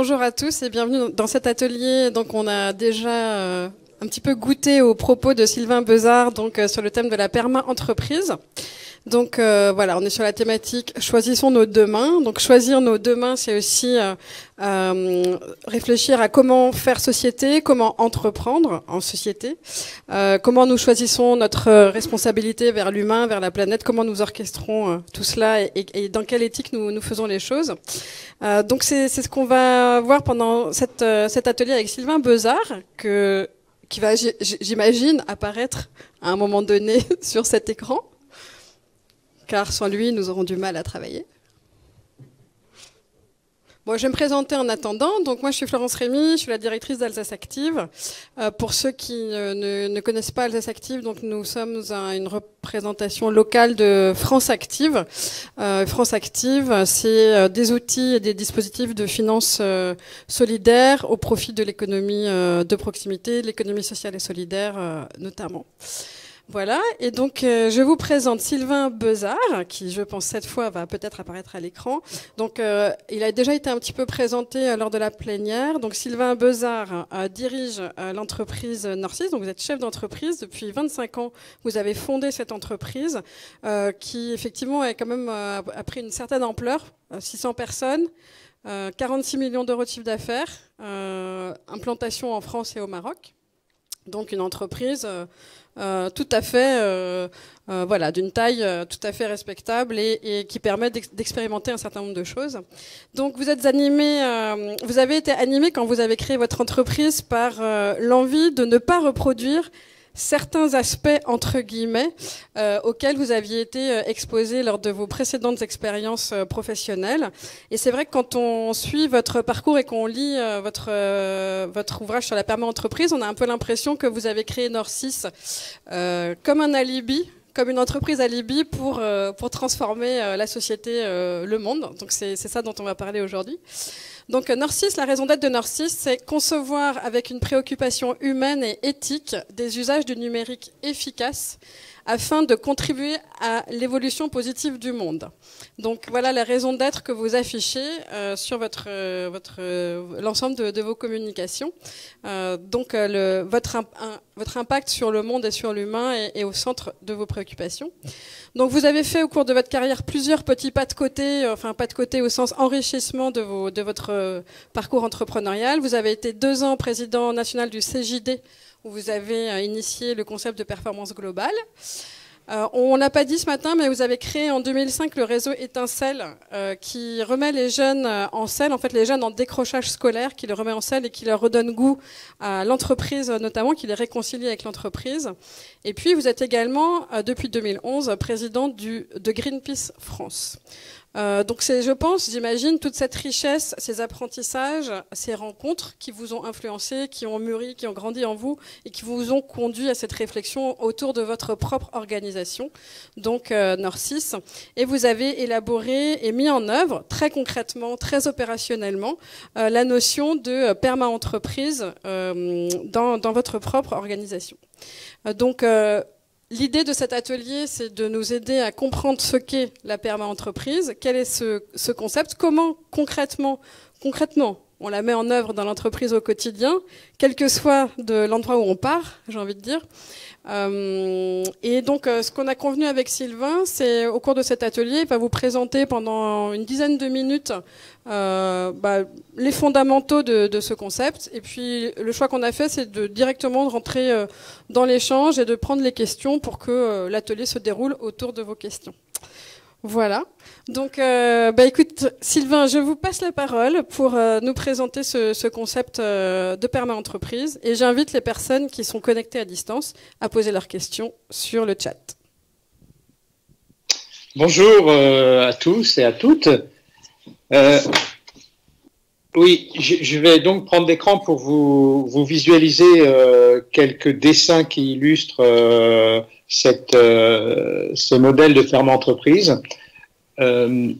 Bonjour à tous et bienvenue dans cet atelier. Donc, on a déjà un petit peu goûté aux propos de Sylvain Bezard sur le thème de la perma-entreprise. Donc voilà, on est sur la thématique choisissons nos demain. Donc choisir nos demain, c'est aussi réfléchir à comment faire société, comment entreprendre en société, comment nous choisissons notre responsabilité vers l'humain, vers la planète, comment nous orchestrons tout cela et dans quelle éthique nous faisons les choses. Donc c'est ce qu'on va voir pendant cet atelier avec Sylvain Bezard, qui va, j'imagine, apparaître à un moment donné sur cet écran. Car sans lui, nous aurons du mal à travailler. Bon, je vais me présenter en attendant. Donc moi, je suis Florence Rémy, je suis la directrice d'Alsace Active. Pour ceux qui ne connaissent pas Alsace Active, donc nous sommes une représentation locale de France Active. France Active, c'est des outils et des dispositifs de finances solidaires au profit de l'économie de proximité, de l'économie sociale et solidaire notamment. Voilà, et donc je vous présente Sylvain Bezard, qui je pense cette fois va peut-être apparaître à l'écran. Donc il a déjà été un petit peu présenté lors de la plénière. Donc Sylvain Bezard dirige l'entreprise Norcis, donc vous êtes chef d'entreprise depuis 25 ans. Vous avez fondé cette entreprise qui effectivement a quand même a pris une certaine ampleur, 600 personnes. 46 millions d'euros de chiffre d'affaires, implantation en France et au Maroc. Donc une entreprise tout à fait, voilà, d'une taille tout à fait respectable et qui permet d'expérimenter un certain nombre de choses. Donc vous êtes animé, vous avez été animé quand vous avez créé votre entreprise par l'envie de ne pas reproduire certains aspects, entre guillemets, auxquels vous aviez été exposé lors de vos précédentes expériences professionnelles. Et c'est vrai que quand on suit votre parcours et qu'on lit votre ouvrage sur la perma-entreprise, on a un peu l'impression que vous avez créé Norcis comme un alibi, comme une entreprise alibi pour transformer la société, le monde. Donc c'est ça dont on va parler aujourd'hui. Donc Norcis, la raison d'être de Norcis, c'est concevoir avec une préoccupation humaine et éthique des usages du numérique efficaces afin de contribuer à l'évolution positive du monde. Donc voilà la raison d'être que vous affichez sur l'ensemble de vos communications. Donc votre impact sur le monde et sur l'humain est au centre de vos préoccupations. Donc vous avez fait au cours de votre carrière plusieurs petits pas de côté, enfin pas de côté au sens enrichissement de votre parcours entrepreneurial. Vous avez été 2 ans président national du CJD, où vous avez initié le concept de performance globale. On l'a pas dit ce matin, mais vous avez créé en 2005 le réseau Étincelle, qui remet les jeunes en selle, en fait les jeunes en décrochage scolaire, qui les remet en selle et qui leur redonne goût à l'entreprise notamment, qui les réconcilie avec l'entreprise. Et puis vous êtes également, depuis 2011, président de Greenpeace France. Donc c'est, je pense, j'imagine, toute cette richesse, ces apprentissages, ces rencontres qui vous ont influencé, qui ont mûri, qui ont grandi en vous et qui vous ont conduit à cette réflexion autour de votre propre organisation, donc Norcis. Et vous avez élaboré et mis en œuvre très concrètement, très opérationnellement, la notion de perma-entreprise dans votre propre organisation. Donc l'idée de cet atelier, c'est de nous aider à comprendre ce qu'est la perma-entreprise, quel est ce concept, comment concrètement, on la met en œuvre dans l'entreprise au quotidien, quel que soit de l'endroit où on part, j'ai envie de dire. Et donc, ce qu'on a convenu avec Sylvain, c'est au cours de cet atelier, il va vous présenter pendant une dizaine de minutes les fondamentaux de ce concept. Et puis, le choix qu'on a fait, c'est directement de rentrer dans l'échange et de prendre les questions pour que l'atelier se déroule autour de vos questions. Voilà. Donc, écoute, Sylvain, je vous passe la parole pour nous présenter ce concept de perma-entreprise. Et j'invite les personnes qui sont connectées à distance à poser leurs questions sur le chat. Bonjour à tous et à toutes. Oui, je vais donc prendre l'écran pour vous visualiser quelques dessins qui illustrent ce modèle de perma-entreprise. Vous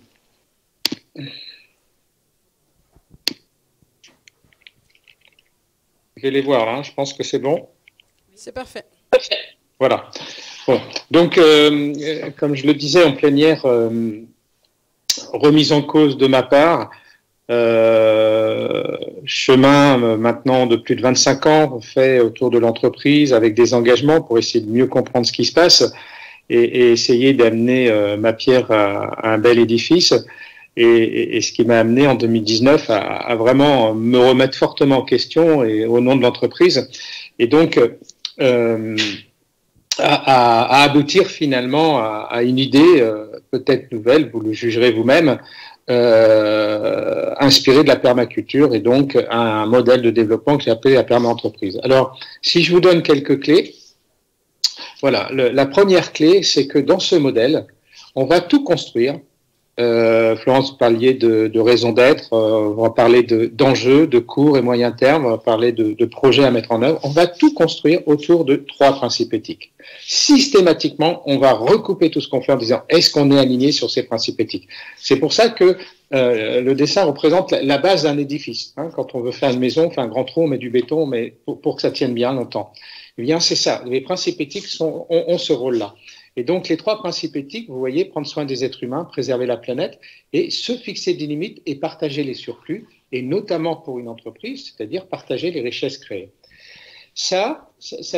allez les voir, hein, je pense que c'est bon. C'est parfait. Voilà. Bon. Donc, comme je le disais en plénière, remise en cause de ma part, chemin maintenant de plus de 25 ans fait autour de l'entreprise avec des engagements pour essayer de mieux comprendre ce qui se passe et essayer d'amener ma pierre à un bel édifice. Et ce qui m'a amené en 2019 à vraiment me remettre fortement en question et au nom de l'entreprise. Et donc, à aboutir finalement à une idée peut-être nouvelle, vous le jugerez vous-même, inspirée de la permaculture et donc un modèle de développement que j'ai appelé la perma-entreprise. Alors, si je vous donne quelques clés, voilà, la première clé, c'est que dans ce modèle, on va tout construire. Florence, vous parliez de raison d'être, on va parler d'enjeux, de court et moyen terme, on va parler de projets à mettre en œuvre. On va tout construire autour de 3 principes éthiques. Systématiquement, on va recouper tout ce qu'on fait en disant est-ce qu'on est aligné sur ces principes éthiques. C'est pour ça que le dessin représente la base d'un édifice. Hein. Quand on veut faire une maison, on fait un grand trou, on met du béton, mais pour que ça tienne bien longtemps. Eh bien, c'est ça. Les principes éthiques ont ce rôle-là. Et donc, les 3 principes éthiques, vous voyez, prendre soin des êtres humains, préserver la planète et se fixer des limites et partager les surplus, et notamment pour une entreprise, c'est-à-dire partager les richesses créées. Ça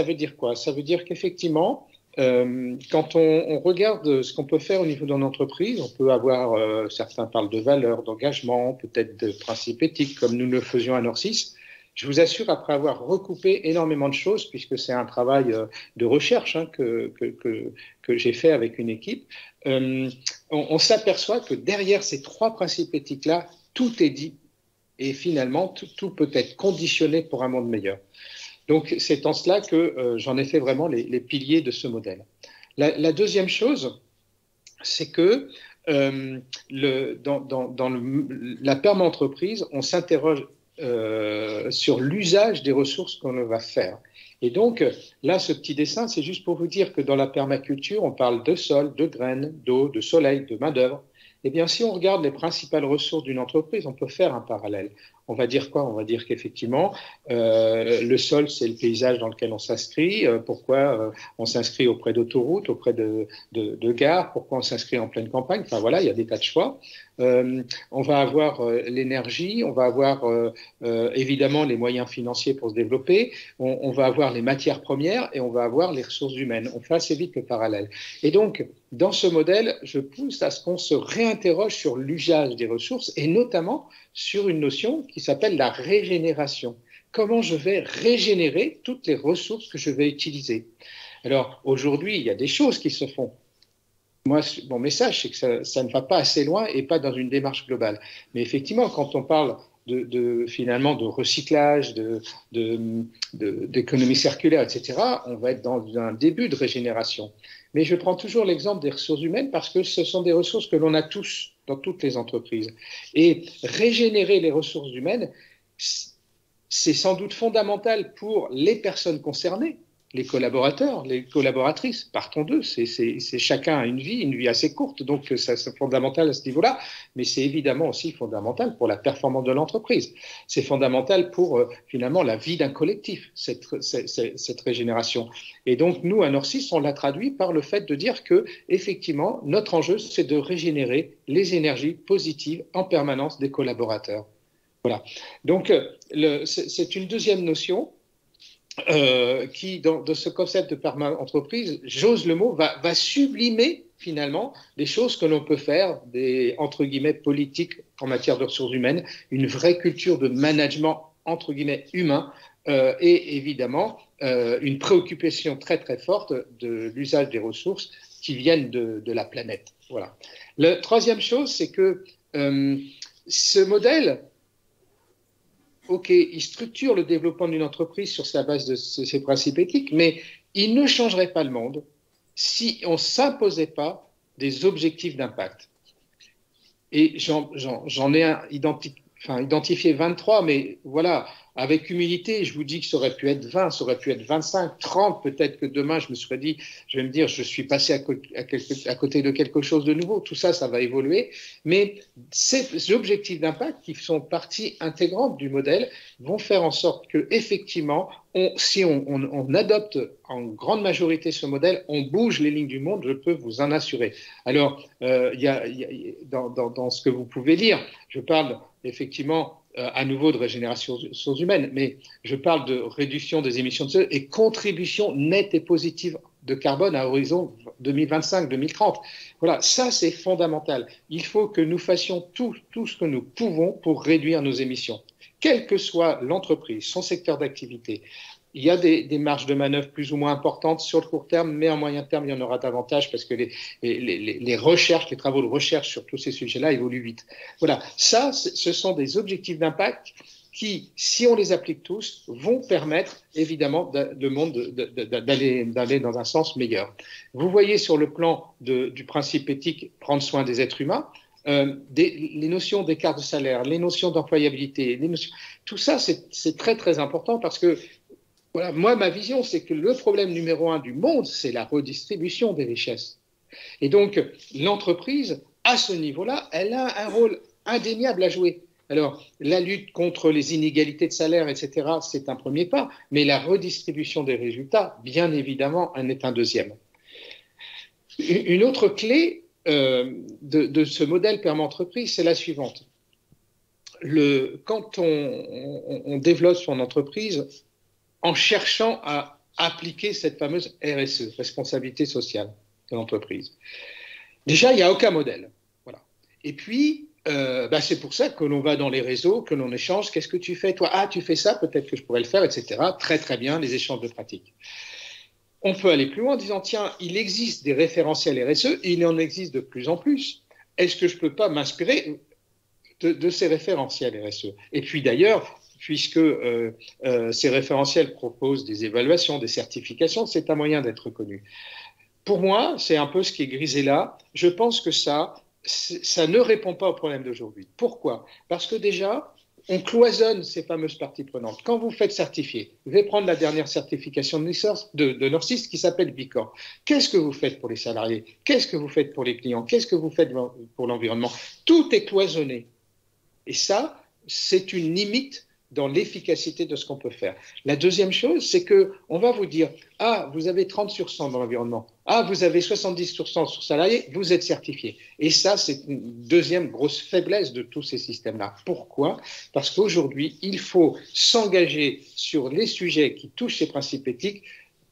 veut dire quoi? Ça veut dire qu'effectivement, quand on regarde ce qu'on peut faire au niveau d'une entreprise, on peut avoir, certains parlent de valeurs, d'engagement, peut-être de principes éthiques, comme nous le faisions à Nord6. Je vous assure, après avoir recoupé énormément de choses, puisque c'est un travail de recherche que j'ai fait avec une équipe, on s'aperçoit que derrière ces 3 principes éthiques-là, tout est dit et finalement, tout peut être conditionné pour un monde meilleur. Donc, c'est en cela que j'en ai fait vraiment les piliers de ce modèle. La deuxième chose, c'est que dans la perma-entreprise, on s'interroge sur l'usage des ressources qu'on va faire. Et donc, là, ce petit dessin, c'est juste pour vous dire que dans la permaculture, on parle de sol, de graines, d'eau, de soleil, de main-d'œuvre. Eh bien, si on regarde les principales ressources d'une entreprise, on peut faire un parallèle. On va dire quoi? On va dire qu'effectivement, le sol, c'est le paysage dans lequel on s'inscrit. Pourquoi on s'inscrit auprès d'autoroutes, auprès de gares? Pourquoi on s'inscrit en pleine campagne? Enfin voilà, il y a des tas de choix. On va avoir l'énergie, on va avoir évidemment les moyens financiers pour se développer, on va avoir les matières premières et on va avoir les ressources humaines. On fait assez vite le parallèle. Et donc, dans ce modèle, je pousse à ce qu'on se réinterroge sur l'usage des ressources et notamment sur une notion qui s'appelle la régénération. Comment je vais régénérer toutes les ressources que je vais utiliser? Alors, aujourd'hui, il y a des choses qui se font. Moi, mon message, c'est que ça ne va pas assez loin et pas dans une démarche globale. Mais effectivement, quand on parle finalement de recyclage, d'économie circulaire, etc., on va être dans un début de régénération. Mais je prends toujours l'exemple des ressources humaines parce que ce sont des ressources que l'on a tous dans toutes les entreprises. Et régénérer les ressources humaines, c'est sans doute fondamental pour les personnes concernées, les collaborateurs, les collaboratrices, partons d'eux, c'est chacun a une vie assez courte, donc c'est fondamental à ce niveau-là, mais c'est évidemment aussi fondamental pour la performance de l'entreprise. C'est fondamental pour finalement la vie d'un collectif, cette régénération. Et donc nous, à Nord6, on l'a traduit par le fait de dire que effectivement, notre enjeu, c'est de régénérer les énergies positives en permanence des collaborateurs. Voilà. Donc c'est une deuxième notion. Qui, dans ce concept de perma-entreprise, j'ose le mot, va sublimer finalement des choses que l'on peut faire, des entre guillemets politiques en matière de ressources humaines, une vraie culture de management entre guillemets humain et évidemment une préoccupation très très forte de l'usage des ressources qui viennent de la planète. Voilà. La troisième chose, c'est que ce modèle, OK, il structure le développement d'une entreprise sur sa base de ses principes éthiques, mais il ne changerait pas le monde si on ne s'imposait pas des objectifs d'impact. Et j'en ai identifié 23, mais voilà, avec humilité, je vous dis que ça aurait pu être 20, ça aurait pu être 25, 30, peut-être que demain, je me serais dit, je vais me dire, je suis passé à côté de quelque chose de nouveau. Tout ça, ça va évoluer. Mais ces objectifs d'impact qui sont partie intégrante du modèle vont faire en sorte que, effectivement, si on adopte en grande majorité ce modèle, on bouge les lignes du monde, je peux vous en assurer. Alors, dans ce que vous pouvez lire, je parle effectivement à nouveau de régénération des ressources humaines, mais je parle de réduction des émissions de CO2 et contribution nette et positive de carbone à horizon 2025-2030. Voilà, ça c'est fondamental. Il faut que nous fassions tout ce que nous pouvons pour réduire nos émissions, quelle que soit l'entreprise, son secteur d'activité. Il y a des marges de manœuvre plus ou moins importantes sur le court terme, mais en moyen terme, il y en aura davantage parce que les recherches, les travaux de recherche sur tous ces sujets-là évoluent vite. Voilà, ça, ce sont des objectifs d'impact qui, si on les applique tous, vont permettre évidemment le monde d'aller dans un sens meilleur. Vous voyez sur le plan du principe éthique, prendre soin des êtres humains, les notions d'écart de salaire, les notions d'employabilité, tout ça, c'est très très important parce que voilà, moi, ma vision, c'est que le problème numéro 1 du monde, c'est la redistribution des richesses. Et donc, l'entreprise, à ce niveau-là, elle a un rôle indéniable à jouer. Alors, la lutte contre les inégalités de salaire, etc., c'est un premier pas, mais la redistribution des résultats, bien évidemment, en est un deuxième. Une autre clé de ce modèle perma-entreprise, c'est la suivante. Quand on développe son entreprise, en cherchant à appliquer cette fameuse RSE, responsabilité sociale de l'entreprise. Déjà, il n'y a aucun modèle. Voilà. Et puis, c'est pour ça que l'on va dans les réseaux, que l'on échange. Qu'est-ce que tu fais, toi? Ah, tu fais ça, peut-être que je pourrais le faire, etc. Très, très bien, les échanges de pratiques. On peut aller plus loin en disant, tiens, il existe des référentiels RSE, et il en existe de plus en plus. Est-ce que je ne peux pas m'inspirer de ces référentiels RSE? Et puis d'ailleurs, puisque ces référentiels proposent des évaluations, des certifications, c'est un moyen d'être reconnu. Pour moi, c'est un peu ce qui est grisé là. Je pense que ça ne répond pas aux problèmes d'aujourd'hui. Pourquoi? Parce que déjà, on cloisonne ces fameuses parties prenantes. Quand vous faites certifier, vous allez prendre la dernière certification de Norcis qui s'appelle Bicorp. Qu'est-ce que vous faites pour les salariés? Qu'est-ce que vous faites pour les clients? Qu'est-ce que vous faites pour l'environnement? Tout est cloisonné. Et ça, c'est une limite dans l'efficacité de ce qu'on peut faire. La deuxième chose, c'est qu'on va vous dire, ah, vous avez 30% dans l'environnement, ah, vous avez 70% sur salariés, vous êtes certifié. Et ça, c'est une deuxième grosse faiblesse de tous ces systèmes-là. Pourquoi? Parce qu'aujourd'hui, il faut s'engager sur les sujets qui touchent ces principes éthiques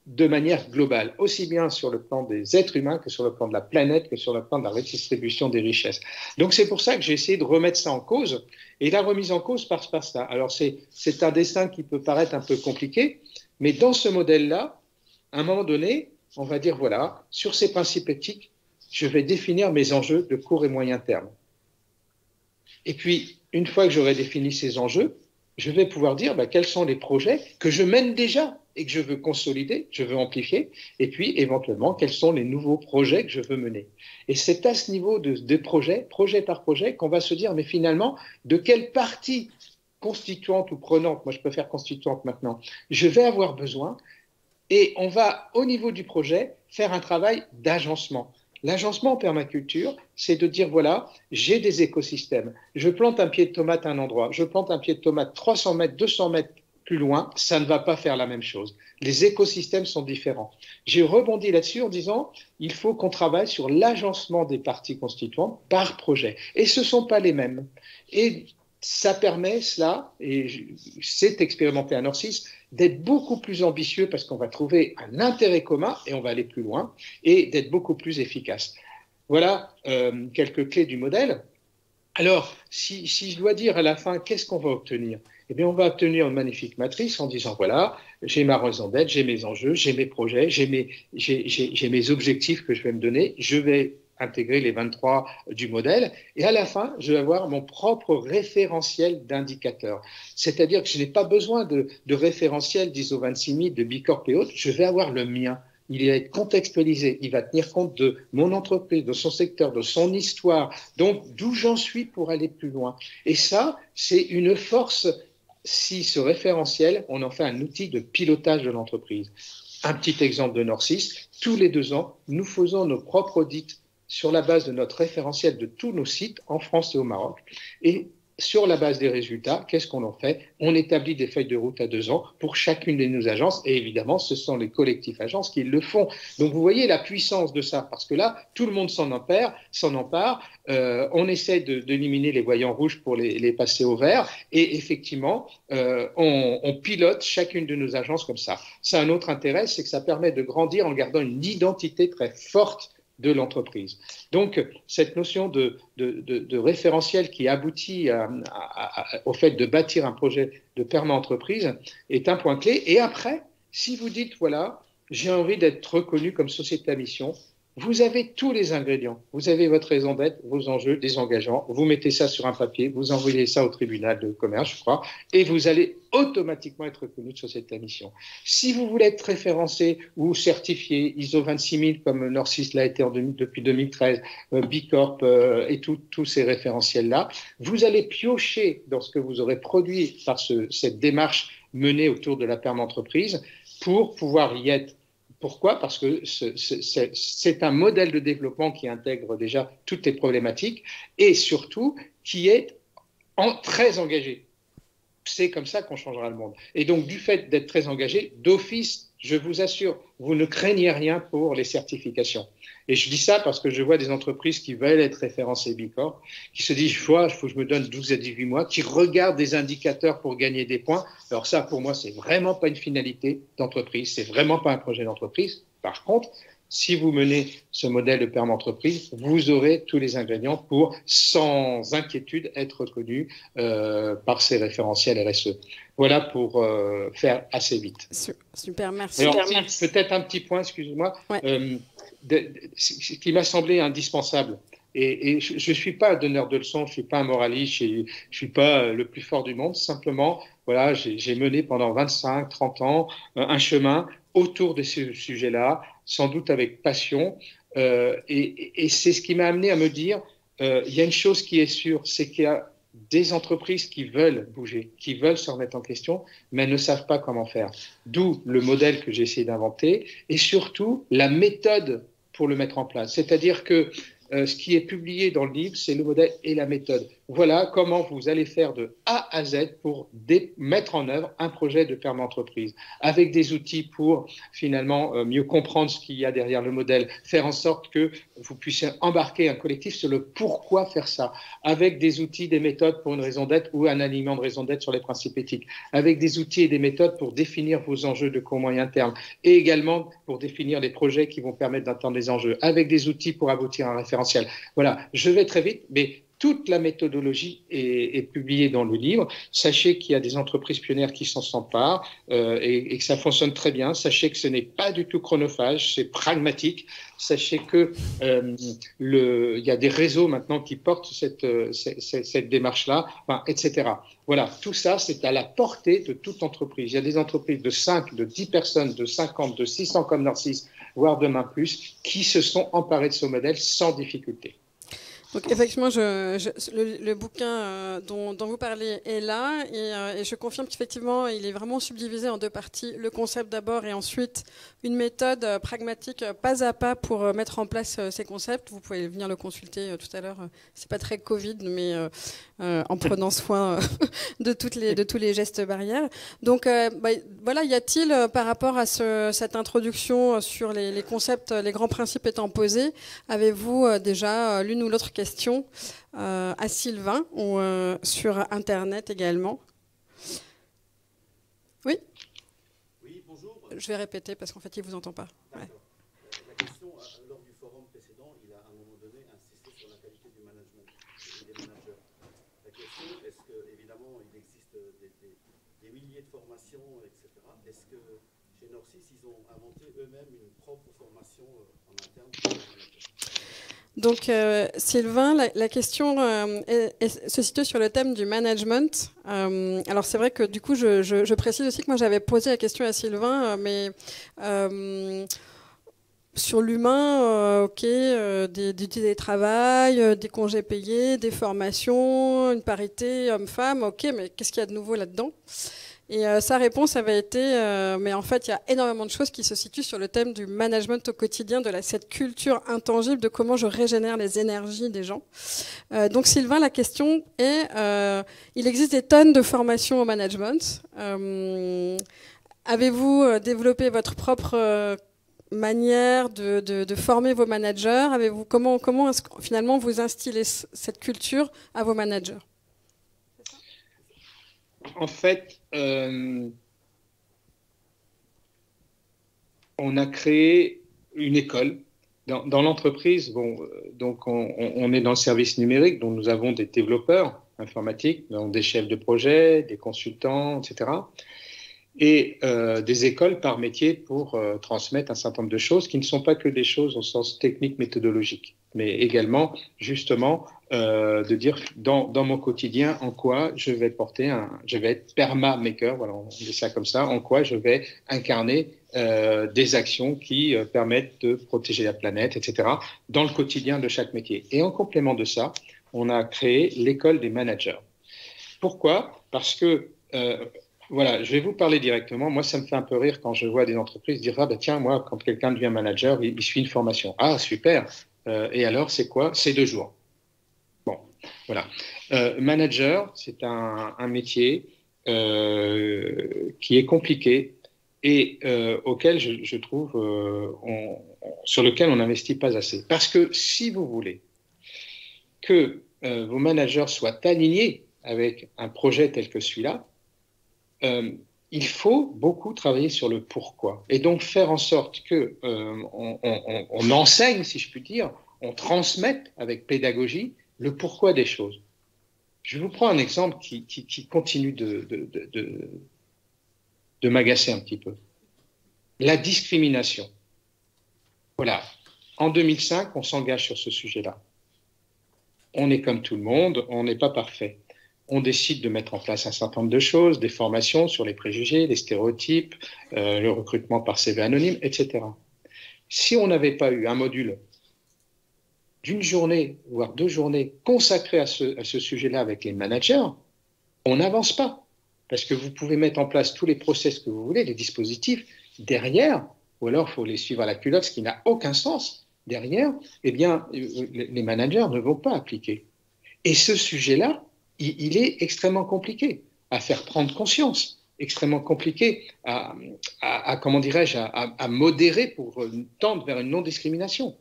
de manière globale, aussi bien sur le plan des êtres humains que sur le plan de la planète, que sur le plan de la redistribution des richesses. Donc c'est pour ça que j'ai essayé de remettre ça en cause, et la remise en cause passe par ça. Alors c'est un dessin qui peut paraître un peu compliqué, mais dans ce modèle-là, à un moment donné, on va dire, voilà, sur ces principes éthiques, je vais définir mes enjeux de court et moyen terme. Et puis, une fois que j'aurai défini ces enjeux, je vais pouvoir dire quels sont les projets que je mène déjà et que je veux consolider, que je veux amplifier, et puis éventuellement quels sont les nouveaux projets que je veux mener. Et c'est à ce niveau de projet par projet, qu'on va se dire, mais finalement, de quelle partie constituante ou prenante, moi je préfère constituante maintenant, je vais avoir besoin, et on va, au niveau du projet, faire un travail d'agencement. L'agencement en permaculture, c'est de dire, voilà, j'ai des écosystèmes. Je plante un pied de tomate à un endroit, je plante un pied de tomate 300 mètres, 200 mètres plus loin, ça ne va pas faire la même chose. Les écosystèmes sont différents. J'ai rebondi là-dessus en disant, il faut qu'on travaille sur l'agencement des parties constituantes par projet. Et ce ne sont pas les mêmes. Et ça permet cela, et c'est expérimenté à Norcis, d'être beaucoup plus ambitieux parce qu'on va trouver un intérêt commun et on va aller plus loin, et d'être beaucoup plus efficace. Voilà quelques clés du modèle. Alors, si je dois dire à la fin, qu'est-ce qu'on va obtenir? Eh bien, on va obtenir une magnifique matrice en disant, voilà, j'ai ma raison d'être, j'ai mes enjeux, j'ai mes projets, j'ai mes objectifs que je vais me donner, je vais intégrer les 23 du modèle, et à la fin, je vais avoir mon propre référentiel d'indicateurs. C'est-à-dire que je n'ai pas besoin de référentiel d'ISO 26000, de Bicorp et autres, je vais avoir le mien. Il va être contextualisé, il va tenir compte de mon entreprise, de son secteur, de son histoire, donc d'où j'en suis pour aller plus loin. Et ça, c'est une force si ce référentiel, on en fait un outil de pilotage de l'entreprise. Un petit exemple de Nord6, tous les 2 ans, nous faisons nos propres audits sur la base de notre référentiel de tous nos sites en France et au Maroc. Et sur la base des résultats, qu'est-ce qu'on en fait? On établit des feuilles de route à 2 ans pour chacune de nos agences. Et évidemment, ce sont les collectifs agences qui le font. Donc, vous voyez la puissance de ça. Parce que là, tout le monde s'en empare. On essaie d'éliminer les voyants rouges pour les passer au vert. Et effectivement, on pilote chacune de nos agences comme ça. Ça a un autre intérêt, c'est que ça permet de grandir en gardant une identité très forte de l'entreprise. Donc, cette notion de référentiel qui aboutit au fait de bâtir un projet de perma-entreprise est un point clé. Et après, si vous dites, voilà, j'ai envie d'être reconnu comme société à mission, vous avez tous les ingrédients. Vous avez votre raison d'être, vos enjeux, des engagements. Vous mettez ça sur un papier, vous envoyez ça au tribunal de commerce, je crois, et vous allez automatiquement être reconnu de société à mission. Si vous voulez être référencé ou certifié ISO 26000 comme Nord6 l'a été depuis 2013, Bicorp et tous ces référentiels-là, vous allez piocher dans ce que vous aurez produit par cette démarche menée autour de la perma-entreprise pour pouvoir y être. Pourquoi? Parce que c'est un modèle de développement qui intègre déjà toutes les problématiques et surtout qui est très engagé. C'est comme ça qu'on changera le monde. Et donc, du fait d'être très engagé, d'office, je vous assure, vous ne craignez rien pour les certifications. Et je dis ça parce que je vois des entreprises qui veulent être référencées Bicorp, qui se disent, il faut que je me donne 12 à 18 mois, qui regardent des indicateurs pour gagner des points. Alors ça, pour moi, c'est vraiment pas une finalité d'entreprise, c'est vraiment pas un projet d'entreprise. Par contre, si vous menez ce modèle de perma-entreprise, vous aurez tous les ingrédients pour, sans inquiétude, être reconnu par ces référentiels RSE. Voilà pour faire assez vite. Super, merci. Alors, peut-être un petit point, excusez-moi, ouais. Ce qui m'a semblé indispensable. Et je ne suis pas donneur de leçons, je ne suis pas un moraliste, je ne suis pas le plus fort du monde. Simplement, voilà, j'ai mené pendant 25, 30 ans un chemin autour de ce sujet-là, sans doute avec passion. Et c'est ce qui m'a amené à me dire, il y a une chose qui est sûre, c'est qu'il y a des entreprises qui veulent bouger, qui veulent se remettre en question, mais ne savent pas comment faire. D'où le modèle que j'ai essayé d'inventer et surtout la méthode pour le mettre en place. C'est-à-dire que ce qui est publié dans le livre, c'est le modèle et la méthode. Voilà comment vous allez faire de A à Z pour mettre en œuvre un projet de perma-entreprise, avec des outils pour finalement mieux comprendre ce qu'il y a derrière le modèle, faire en sorte que vous puissiez embarquer un collectif sur le pourquoi faire ça, avec des outils, des méthodes pour une raison d'être ou un alignement de raison d'être sur les principes éthiques, avec des outils et des méthodes pour définir vos enjeux de court moyen terme, et également pour définir les projets qui vont permettre d'atteindre les enjeux, avec des outils pour aboutir à un référentiel. Voilà, je vais très vite, mais toute la méthodologie est publiée dans le livre. Sachez qu'il y a des entreprises pionnières qui s'en s'emparent et que ça fonctionne très bien. Sachez que ce n'est pas du tout chronophage, c'est pragmatique. Sachez que il y a des réseaux maintenant qui portent cette démarche-là, enfin, etc. Voilà, tout ça, c'est à la portée de toute entreprise. Il y a des entreprises de 5, de 10 personnes, de 50, de 600 comme Nord6, voire demain plus, qui se sont emparés de ce modèle sans difficulté. Donc effectivement, le bouquin dont vous parlez est là et je confirme qu'effectivement, il est vraiment subdivisé en 2 parties. Le concept d'abord et ensuite une méthode pragmatique pas à pas pour mettre en place ces concepts. Vous pouvez venir le consulter tout à l'heure. C'est pas très Covid, mais en prenant soin de tous les gestes barrières. Donc voilà, y a-t-il par rapport à cette introduction sur les concepts, les grands principes étant posés, avez-vous déjà l'une ou l'autre question à Sylvain ou sur Internet également? Oui. Oui, bonjour. Je vais répéter parce qu'en fait, il ne vous entend pas. Ouais. La question, lors du forum précédent, il a à un moment donné insisté sur la qualité du management et des managers. La question, est-ce que, évidemment, il existe des milliers de formations, etc. Est-ce que chez Nord6, ils ont inventé eux-mêmes une propre formation en interne pour les managers? Donc, Sylvain, la question se situe sur le thème du management. Alors, c'est vrai que du coup, je précise aussi que moi, j'avais posé la question à Sylvain, mais sur l'humain, ok, du télétravail, des congés payés, des formations, une parité homme-femme, ok, mais qu'est-ce qu'il y a de nouveau là-dedans? Et sa réponse avait été, mais en fait, il y a énormément de choses qui se situent sur le thème du management au quotidien, cette culture intangible de comment je régénère les énergies des gens. Donc Sylvain, la question est, il existe des tonnes de formations au management. Avez-vous développé votre propre manière de former vos managers? Comment est-ce que finalement vous instillez cette culture à vos managers? En fait, on a créé une école dans l'entreprise. Bon, donc on est dans le service numérique, donc nous avons des développeurs informatiques, donc des chefs de projet, des consultants, etc. Et des écoles par métier pour transmettre un certain nombre de choses qui ne sont pas que des choses au sens technique, méthodologique, mais également, justement, de dire dans mon quotidien en quoi je vais je vais être perma-maker, voilà, on dit ça comme ça, en quoi je vais incarner des actions qui permettent de protéger la planète, etc., dans le quotidien de chaque métier. Et en complément de ça, on a créé l'école des managers. Pourquoi? Parce que voilà, je vais vous parler directement. Moi, ça me fait un peu rire quand je vois des entreprises dire « Ah ben tiens, moi, quand quelqu'un devient manager, il suit une formation. » Ah, super. Et alors, c'est quoi? C'est 2 jours. Bon, voilà. Manager, c'est un métier qui est compliqué et auquel je trouve sur lequel on n'investit pas assez. Parce que si vous voulez que vos managers soient alignés avec un projet tel que celui-là, il faut beaucoup travailler sur le pourquoi et donc faire en sorte que on enseigne, si je puis dire, on transmette avec pédagogie le pourquoi des choses. Je vous prends un exemple qui continue de m'agacer un petit peu. La discrimination. Voilà. En 2005, on s'engage sur ce sujet-là. On est comme tout le monde, on n'est pas parfait. On décide de mettre en place un certain nombre de choses, des formations sur les préjugés, les stéréotypes, le recrutement par CV anonyme, etc. Si on n'avait pas eu un module d'une journée, voire 2 journées, consacré à ce sujet-là avec les managers, on n'avance pas. Parce que vous pouvez mettre en place tous les process que vous voulez, les dispositifs, derrière, ou alors il faut les suivre à la culotte, ce qui n'a aucun sens. Derrière, eh bien, les managers ne vont pas appliquer. Et ce sujet-là, il est extrêmement compliqué à faire prendre conscience, extrêmement compliqué comment dirais-je, à modérer pour tendre vers une non-discrimination.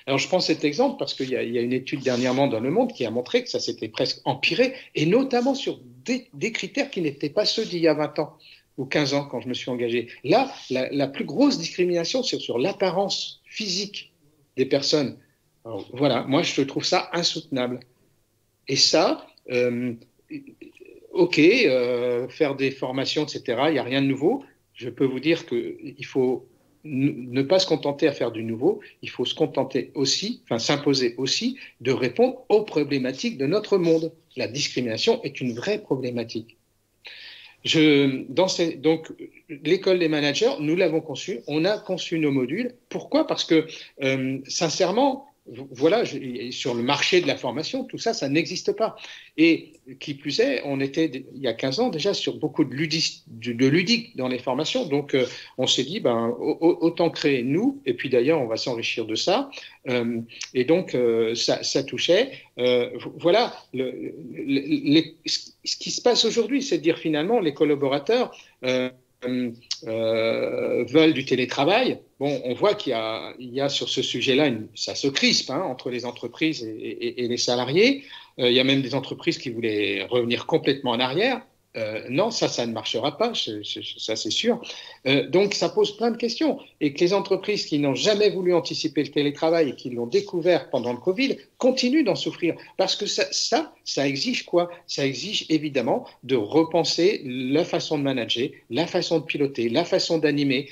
Alors, je prends cet exemple parce qu'il y a une étude dernièrement dans Le Monde qui a montré que ça s'était presque empiré, et notamment sur des critères qui n'étaient pas ceux d'il y a 20 ans ou 15 ans quand je me suis engagé. Là, la plus grosse discrimination, c'est sur l'apparence physique des personnes. Alors, voilà, moi, je trouve ça insoutenable. Et ça, ok, faire des formations, etc., il n'y a rien de nouveau. Je peux vous dire qu'il faut ne pas se contenter à faire du nouveau, il faut se contenter aussi, enfin s'imposer aussi, de répondre aux problématiques de notre monde. La discrimination est une vraie problématique. Donc, l'école des managers, nous l'avons conçue, on a conçu nos modules. Pourquoi? Parce que, sincèrement, voilà, sur le marché de la formation, tout ça, ça n'existe pas. Et qui plus est, on était, il y a 15 ans déjà, sur beaucoup de ludique dans les formations. Donc, on s'est dit, autant créer nous, et puis d'ailleurs, on va s'enrichir de ça. Et donc, ça touchait. Voilà, ce qui se passe aujourd'hui, c'est de dire finalement, les collaborateurs veulent du télétravail. Bon, on voit qu'il y a sur ce sujet-là, ça se crispe entre les entreprises et les salariés. Il y a même des entreprises qui voulaient revenir complètement en arrière. Non, ça ne marchera pas, ça c'est sûr. Donc ça pose plein de questions. Et que les entreprises qui n'ont jamais voulu anticiper le télétravail et qui l'ont découvert pendant le Covid continuent d'en souffrir. Parce que ça exige quoi? Ça exige évidemment de repenser la façon de manager, la façon de piloter, la façon d'animer,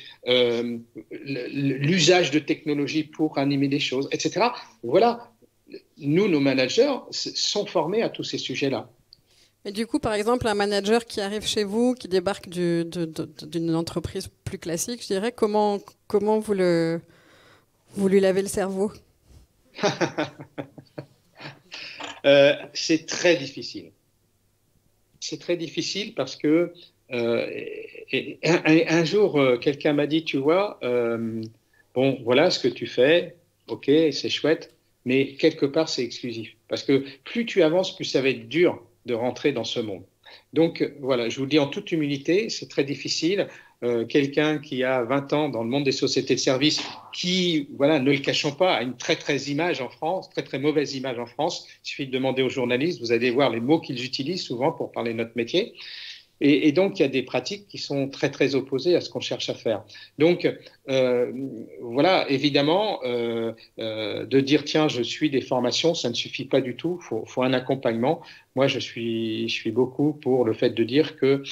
l'usage de technologies pour animer des choses, etc. Voilà, nous, nos managers sont formés à tous ces sujets-là. Et du coup, par exemple, un manager qui arrive chez vous, qui débarque d'une entreprise plus classique, je dirais, comment vous Vous lui lavez le cerveau? C'est très difficile. C'est très difficile parce que un jour, quelqu'un m'a dit, tu vois, bon, voilà ce que tu fais, ok, c'est chouette, mais quelque part, c'est exclusif. Parce que plus tu avances, plus ça va être dur de rentrer dans ce monde. Donc, voilà, je vous le dis en toute humilité, c'est très difficile. Quelqu'un qui a 20 ans dans le monde des sociétés de services, qui, voilà, ne le cachons pas, a une très, très image en France, très, très mauvaise image en France. Il suffit de demander aux journalistes, vous allez voir les mots qu'ils utilisent souvent pour parler de notre métier. Et donc, il y a des pratiques qui sont très, très opposées à ce qu'on cherche à faire. Donc, voilà, évidemment, de dire, tiens, je suis des formations, ça ne suffit pas du tout, faut un accompagnement. Moi, je suis beaucoup pour le fait de dire que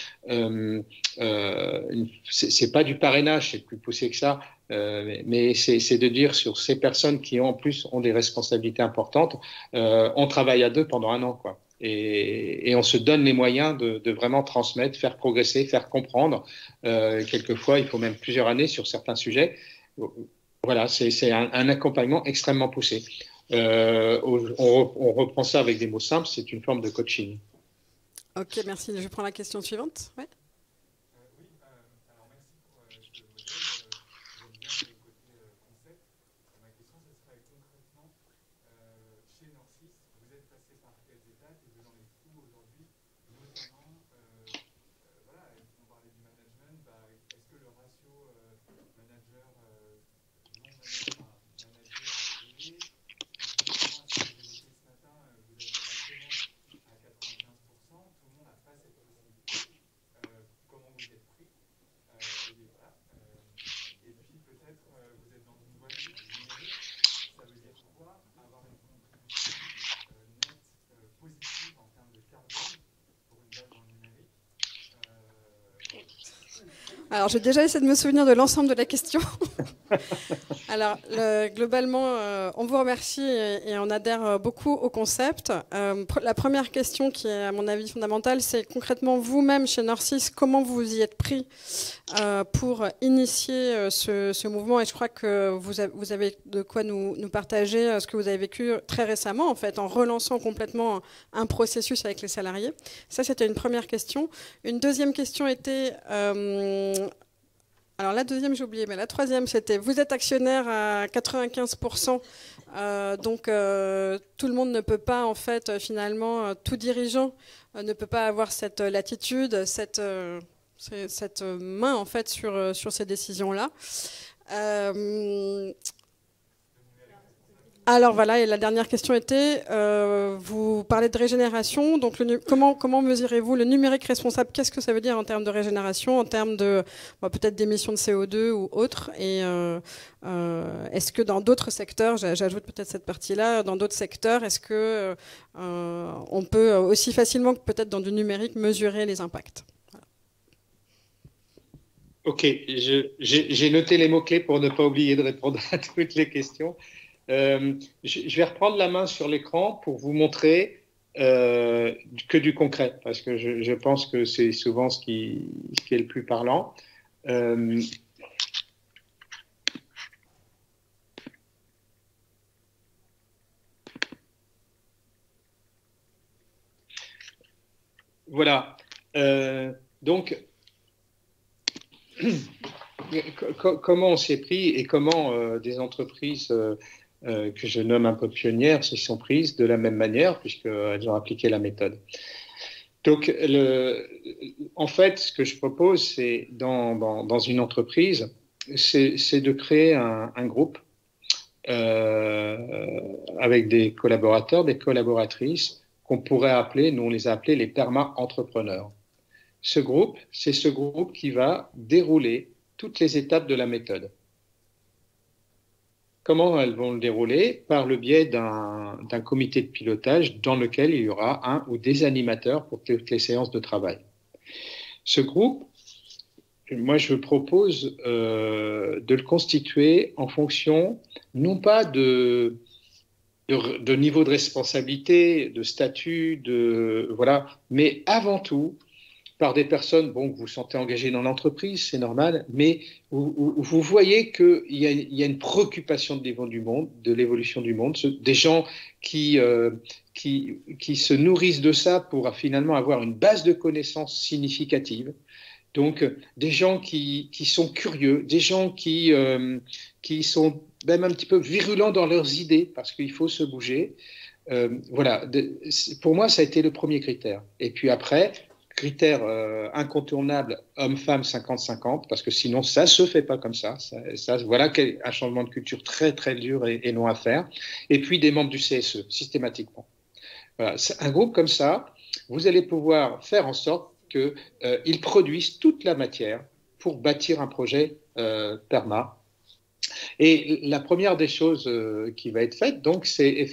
c'est pas du parrainage, c'est plus poussé que ça, mais c'est de dire sur ces personnes qui, en plus, ont des responsabilités importantes, on travaille à deux pendant un an, quoi. Et on se donne les moyens de vraiment transmettre, faire progresser, faire comprendre. Quelquefois, il faut même plusieurs années sur certains sujets. Voilà, c'est un accompagnement extrêmement poussé. On reprend ça avec des mots simples, c'est une forme de coaching. Ok, merci. Je prends la question suivante. Ouais. Alors, j'ai déjà essayé de me souvenir de l'ensemble de la question. Alors, globalement, on vous remercie et on adhère beaucoup au concept. La première question qui est, à mon avis, fondamentale, c'est concrètement vous-même, chez Norcis, comment vous y êtes pris pour initier ce mouvement. Et je crois que vous avez de quoi nous partager ce que vous avez vécu très récemment, en fait, en relançant complètement un processus avec les salariés. Ça, c'était une première question. Une deuxième question était... alors la deuxième, j'ai oublié, mais la troisième, c'était vous êtes actionnaire à 95%, donc tout le monde ne peut pas, en fait, finalement, tout dirigeant ne peut pas avoir cette latitude, cette main, en fait, sur ces décisions-là. Alors voilà, et la dernière question était, vous parlez de régénération, donc comment mesurez-vous le numérique responsable? Qu'est-ce que ça veut dire en termes de régénération, en termes de peut-être d'émissions de CO2 ou autres? Et est-ce que dans d'autres secteurs, j'ajoute peut-être cette partie-là, dans d'autres secteurs, est-ce que on peut aussi facilement que peut-être dans du numérique mesurer les impacts? Voilà. Ok, j'ai noté les mots-clés pour ne pas oublier de répondre à toutes les questions. Je vais reprendre la main sur l'écran pour vous montrer que du concret, parce que je pense que c'est souvent ce qui est le plus parlant. Voilà. Donc, comment on s'est pris et comment des entreprises que je nomme un peu pionnières s'y sont prises de la même manière, puisqu'elles ont appliqué la méthode. Donc, en fait, ce que je propose, c'est dans une entreprise, c'est de créer un groupe avec des collaborateurs, des collaboratrices qu'on pourrait appeler, nous on les a appelés les perma-entrepreneurs. Ce groupe, c'est ce groupe qui va dérouler toutes les étapes de la méthode. Comment elles vont le dérouler? Par le biais d'un comité de pilotage dans lequel il y aura un ou des animateurs pour toutes les séances de travail. Ce groupe, moi je propose de le constituer en fonction non pas de niveau de responsabilité, de statut, voilà, mais avant tout par des personnes bon, que vous sentez engagées dans l'entreprise, c'est normal, mais vous voyez qu'il y a une préoccupation de l'évolution du monde, des gens qui se nourrissent de ça pour finalement avoir une base de connaissances significative. Donc, des gens qui sont curieux, des gens qui sont même un petit peu virulents dans leurs idées, parce qu'il faut se bouger. Voilà, pour moi, ça a été le premier critère. Et puis après, critère incontournable, homme-femme 50-50, parce que sinon, ça ne se fait pas comme ça. Voilà un changement de culture très, très dur et long à faire. Et puis, des membres du CSE, systématiquement. Voilà, un groupe comme ça, vous allez pouvoir faire en sorte qu'ils produisent toute la matière pour bâtir un projet PERMA. Et la première des choses qui va être faite, donc, c'est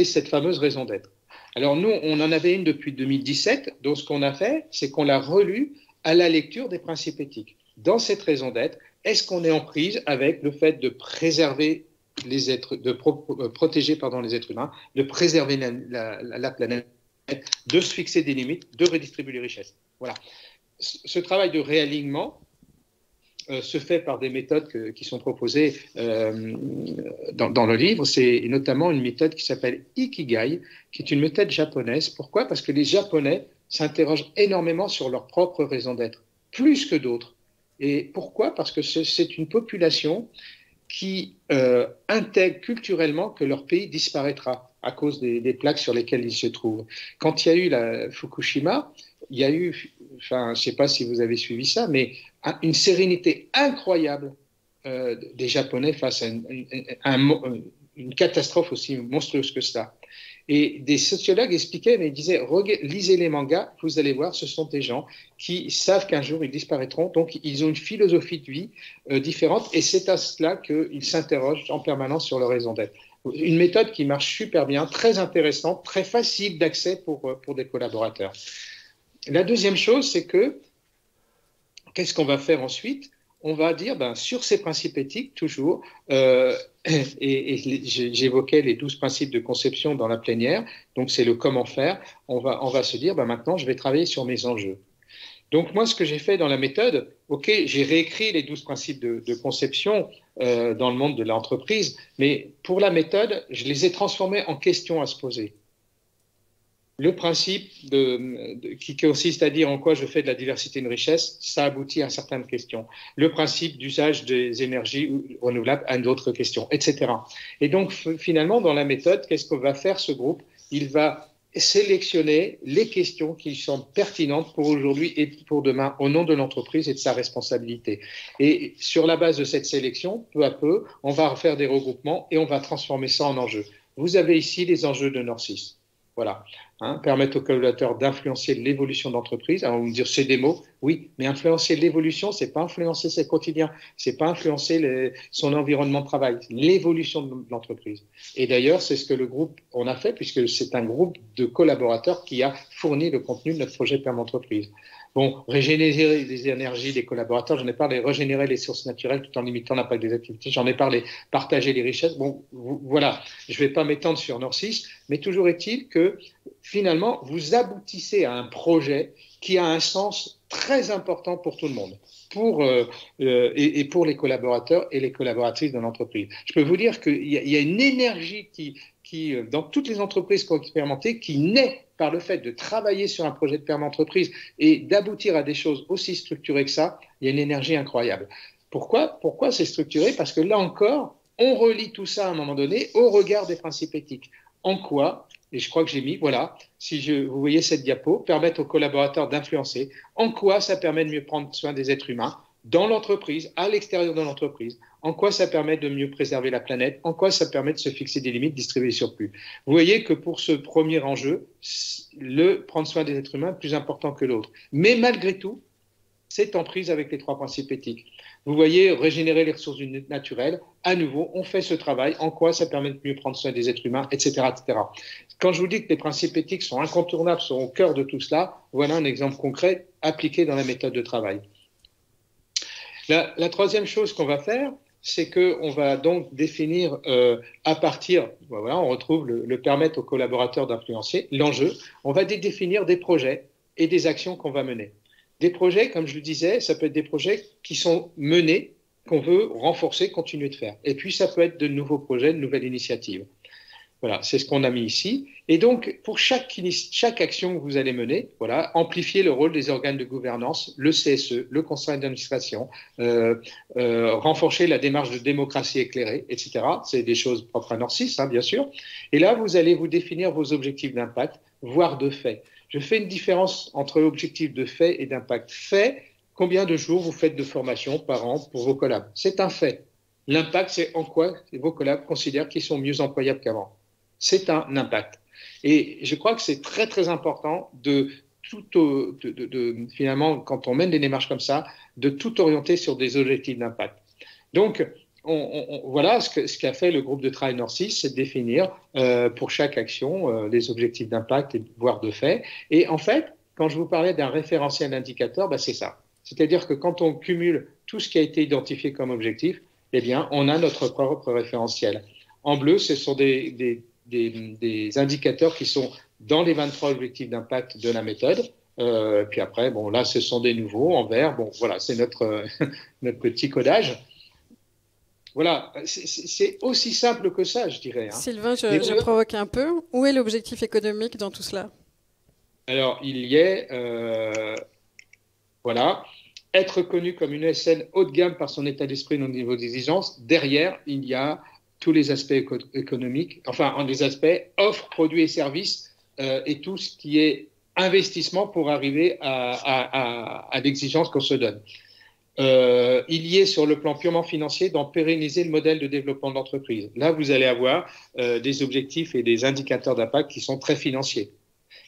cette fameuse raison d'être. Alors nous, on en avait une depuis 2017, donc ce qu'on a fait, c'est qu'on l'a relue à la lecture des principes éthiques. Dans cette raison d'être, est-ce qu'on est en prise avec le fait de préserver protéger les êtres humains, de préserver la planète, de se fixer des limites, de redistribuer les richesses. Voilà. Ce travail de réalignement se fait par des méthodes qui sont proposées dans le livre. C'est notamment une méthode qui s'appelle Ikigai, qui est une méthode japonaise. Pourquoi? Parce que les Japonais s'interrogent énormément sur leur propre raison d'être, plus que d'autres. Et pourquoi? Parce que c'est une population qui intègre culturellement que leur pays disparaîtra à cause des plaques sur lesquelles ils se trouvent. Quand il y a eu la Fukushima, il y a eu, je ne sais pas si vous avez suivi ça, mais une sérénité incroyable des Japonais face à une catastrophe aussi monstrueuse que ça. Et des sociologues expliquaient, mais ils disaient, lisez les mangas, vous allez voir, ce sont des gens qui savent qu'un jour ils disparaîtront, donc ils ont une philosophie de vie différente, et c'est à cela qu'ils s'interrogent en permanence sur leur raison d'être. Une méthode qui marche super bien, très intéressante, très facile d'accès pour des collaborateurs. La deuxième chose, c'est qu'est-ce qu'on va faire ensuite? On va dire, sur ces principes éthiques, toujours, et j'évoquais les 12 principes de conception dans la plénière, donc c'est le comment faire, on va se dire, maintenant, je vais travailler sur mes enjeux. Donc moi, ce que j'ai fait dans la méthode, j'ai réécrit les 12 principes de conception dans le monde de l'entreprise, mais pour la méthode, je les ai transformés en questions à se poser. Le principe qui consiste à dire en quoi je fais de la diversité une richesse, ça aboutit à certaines questions. Le principe d'usage des énergies renouvelables à d'autres questions, etc. Et donc, finalement, dans la méthode, qu'est-ce qu'on va faire ce groupe? Il va sélectionner les questions qui sont pertinentes pour aujourd'hui et pour demain au nom de l'entreprise et de sa responsabilité. Et sur la base de cette sélection, peu à peu, on va refaire des regroupements et on va transformer ça en enjeux. Vous avez ici les enjeux de Nord6. Voilà, permettre aux collaborateurs d'influencer l'évolution de l'entreprise. Alors, vous me dire, c'est des mots, oui, mais influencer l'évolution, c'est pas influencer ses quotidiens, c'est pas influencer son environnement de travail, l'évolution de l'entreprise. Et d'ailleurs, c'est ce que le groupe on a fait, puisque c'est un groupe de collaborateurs qui a fourni le contenu de notre projet PERMA Entreprise. Bon, régénérer les énergies des collaborateurs, j'en ai parlé, régénérer les sources naturelles tout en limitant l'impact des activités, j'en ai parlé, partager les richesses. Bon, voilà, je ne vais pas m'étendre sur Nord6, mais toujours est-il que finalement, vous aboutissez à un projet qui a un sens très important pour tout le monde, et pour les collaborateurs et les collaboratrices de l'entreprise. Je peux vous dire qu'il y a une énergie qui, dans toutes les entreprises qui ont expérimenté, qui naît par le fait de travailler sur un projet de PERMA Entreprise et d'aboutir à des choses aussi structurées que ça. Il y a une énergie incroyable. Pourquoi c'est structuré? Parce que là encore, on relie tout ça à un moment donné au regard des principes éthiques. En quoi, et je crois que j'ai mis, voilà, vous voyez cette diapo, permettre aux collaborateurs d'influencer. En quoi ça permet de mieux prendre soin des êtres humains dans l'entreprise, à l'extérieur de l'entreprise? En quoi ça permet de mieux préserver la planète? En quoi ça permet de se fixer des limites, distribuer les surplus? Vous voyez que pour ce premier enjeu, le prendre soin des êtres humains est plus important que l'autre. Mais malgré tout, c'est en prise avec les 3 principes éthiques. Vous voyez, régénérer les ressources naturelles, à nouveau, on fait ce travail. En quoi ça permet de mieux prendre soin des êtres humains, etc., etc. Quand je vous dis que les principes éthiques sont incontournables, sont au cœur de tout cela, voilà un exemple concret appliqué dans la méthode de travail. La troisième chose qu'on va faire, c'est qu'on va donc définir à partir, voilà, on retrouve le permettre aux collaborateurs d'influencer, l'enjeu, on va définir des projets et des actions qu'on va mener. Des projets, comme je le disais, ça peut être des projets qui sont menés, qu'on veut renforcer, continuer de faire. Et puis, ça peut être de nouveaux projets, de nouvelles initiatives. Voilà, c'est ce qu'on a mis ici. Et donc, pour chaque action que vous allez mener, voilà, amplifier le rôle des organes de gouvernance, le CSE, le conseil d'administration, renforcer la démarche de démocratie éclairée, etc. C'est des choses propres à Nord6, hein, bien sûr. Et là, vous allez vous définir vos objectifs d'impact, voire de fait. Je fais une différence entre objectifs de fait et d'impact. Fait, combien de jours vous faites de formation par an pour vos collabs? C'est un fait. L'impact, c'est en quoi vos collabs considèrent qu'ils sont mieux employables qu'avant. C'est un impact. Et je crois que c'est très, très important finalement, quand on mène des démarches comme ça, de tout orienter sur des objectifs d'impact. Donc, voilà ce qu'a fait le groupe de travail Nord6, c'est de définir pour chaque action les objectifs d'impact, voire de fait. Et en fait, quand je vous parlais d'un référentiel d'indicateur, ben c'est ça. C'est-à-dire que quand on cumule tout ce qui a été identifié comme objectif, eh bien, on a notre propre référentiel. En bleu, ce sont des indicateurs qui sont dans les 23 objectifs d'impact de la méthode. Puis après, bon, là, ce sont des nouveaux en vert. Bon, voilà, c'est notre petit codage. Voilà, c'est aussi simple que ça, je dirais. Hein. Sylvain, je provoque un peu. Où est l'objectif économique dans tout cela? Alors, il y est, voilà, être connu comme une ESN haut de gamme par son état d'esprit et au niveau d'exigence. Derrière, il y a tous les aspects économiques, enfin, les aspects offres, produits et services et tout ce qui est investissement pour arriver à l'exigence qu'on se donne. Il y est sur le plan purement financier d'en pérenniser le modèle de développement de l'entreprise. Là, vous allez avoir des objectifs et des indicateurs d'impact qui sont très financiers.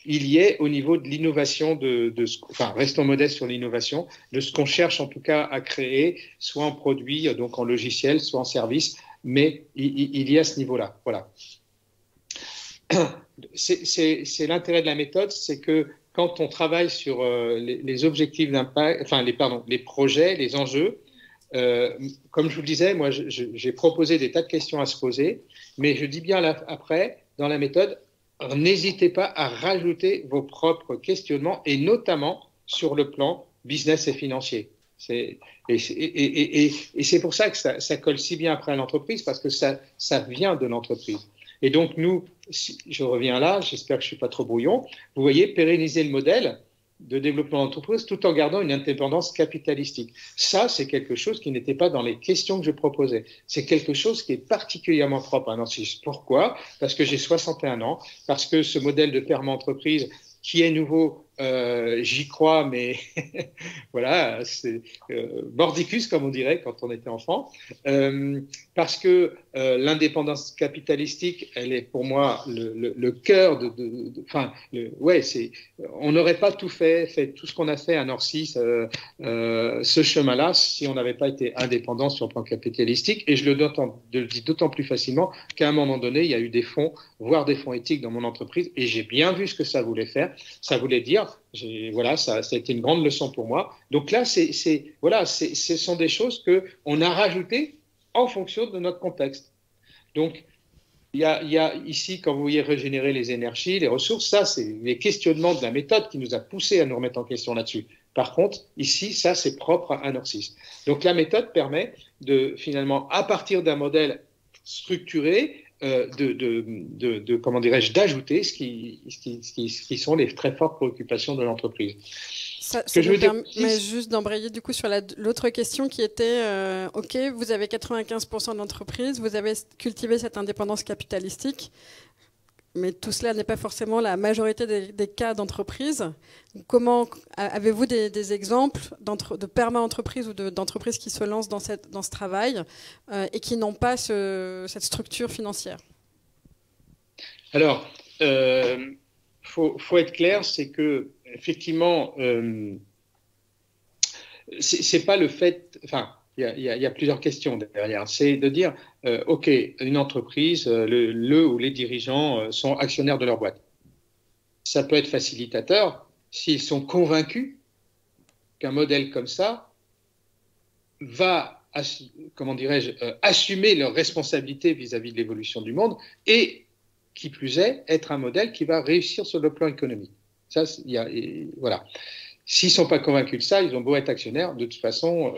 Il y est au niveau de l'innovation, enfin, restons modestes sur l'innovation, de ce qu'on cherche en tout cas à créer, soit en produit, donc en logiciel, soit en service, mais il y a ce niveau-là. Voilà. C'est l'intérêt de la méthode, c'est que quand on travaille sur les objectifs d'impact, enfin les projets, les enjeux, comme je vous le disais, moi j'ai proposé des tas de questions à se poser, mais je dis bien là, après, dans la méthode, n'hésitez pas à rajouter vos propres questionnements et notamment sur le plan business et financier. Et c'est pour ça que ça colle si bien après à l'entreprise, parce que ça vient de l'entreprise. Et donc, nous, je reviens là, j'espère que je ne suis pas trop brouillon, vous voyez, pérenniser le modèle de développement d'entreprise tout en gardant une indépendance capitalistique. Ça, c'est quelque chose qui n'était pas dans les questions que je proposais. C'est quelque chose qui est particulièrement propre à Nord6. Pourquoi? Parce que j'ai 61 ans, parce que ce modèle de perma-entreprise qui est nouveau, j'y crois, mais voilà, c'est mordicus, comme on dirait quand on était enfant, parce que l'indépendance capitalistique, elle est pour moi le cœur on n'aurait pas tout fait tout ce qu'on a fait à Nord6, ce chemin-là, si on n'avait pas été indépendant sur le plan capitalistique, et je le dis d'autant plus facilement qu'à un moment donné, il y a eu des fonds, voire des fonds éthiques dans mon entreprise, et j'ai bien vu ce que ça voulait faire. Ça voulait dire, voilà, ça a été une grande leçon pour moi. Donc là, ce sont des choses qu'on a rajoutées en fonction de notre contexte. Donc, il y a ici, quand vous voyez régénérer les énergies, les ressources, ça, c'est les questionnements de la méthode qui nous a poussé à nous remettre en question là-dessus. Par contre, ici, ça, c'est propre à Nord6. Donc, la méthode permet de, finalement, à partir d'un modèle structuré, comment dirais-je, d'ajouter ce qui sont les très fortes préoccupations de l'entreprise. Ça me permet juste d'embrayer du coup sur l'autre question qui était ok, vous avez 95% d'entreprises, vous avez cultivé cette indépendance capitalistique, mais tout cela n'est pas forcément la majorité des cas d'entreprise. Comment avez-vous des exemples de perma-entreprises ou d'entreprises qui se lancent dans ce travail et qui n'ont pas cette structure financière? Alors, faut être clair, c'est que effectivement, c'est pas le fait. Enfin, il y a plusieurs questions derrière. C'est de dire, ok, une entreprise, le ou les dirigeants sont actionnaires de leur boîte. Ça peut être facilitateur s'ils sont convaincus qu'un modèle comme ça va, comment dirais-je, assumer leurs responsabilités vis-à-vis de l'évolution du monde et, qui plus est, être un modèle qui va réussir sur le plan économique. Ça, voilà. S'ils ne sont pas convaincus de ça, ils ont beau être actionnaires. De toute façon,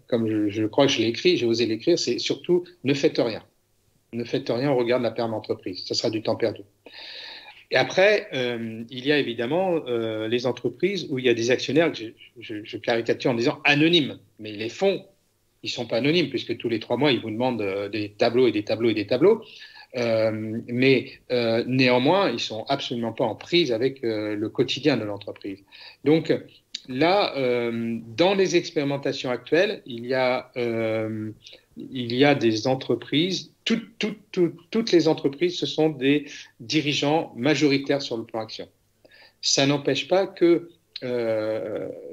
comme je crois que je l'ai écrit, j'ai osé l'écrire, c'est surtout ne faites rien. Ne faites rien au regard de la perte d'entreprise. Ça sera du temps perdu. Et après, il y a évidemment les entreprises où il y a des actionnaires, que je caricature en disant anonymes. Mais les fonds, ils ne sont pas anonymes, puisque tous les 3 mois, ils vous demandent des tableaux et des tableaux et des tableaux. Mais néanmoins, ils ne sont absolument pas en prise avec le quotidien de l'entreprise. Donc là, dans les expérimentations actuelles, il y a des entreprises, toutes les entreprises, ce sont des dirigeants majoritaires sur le plan action. Ça n'empêche pas que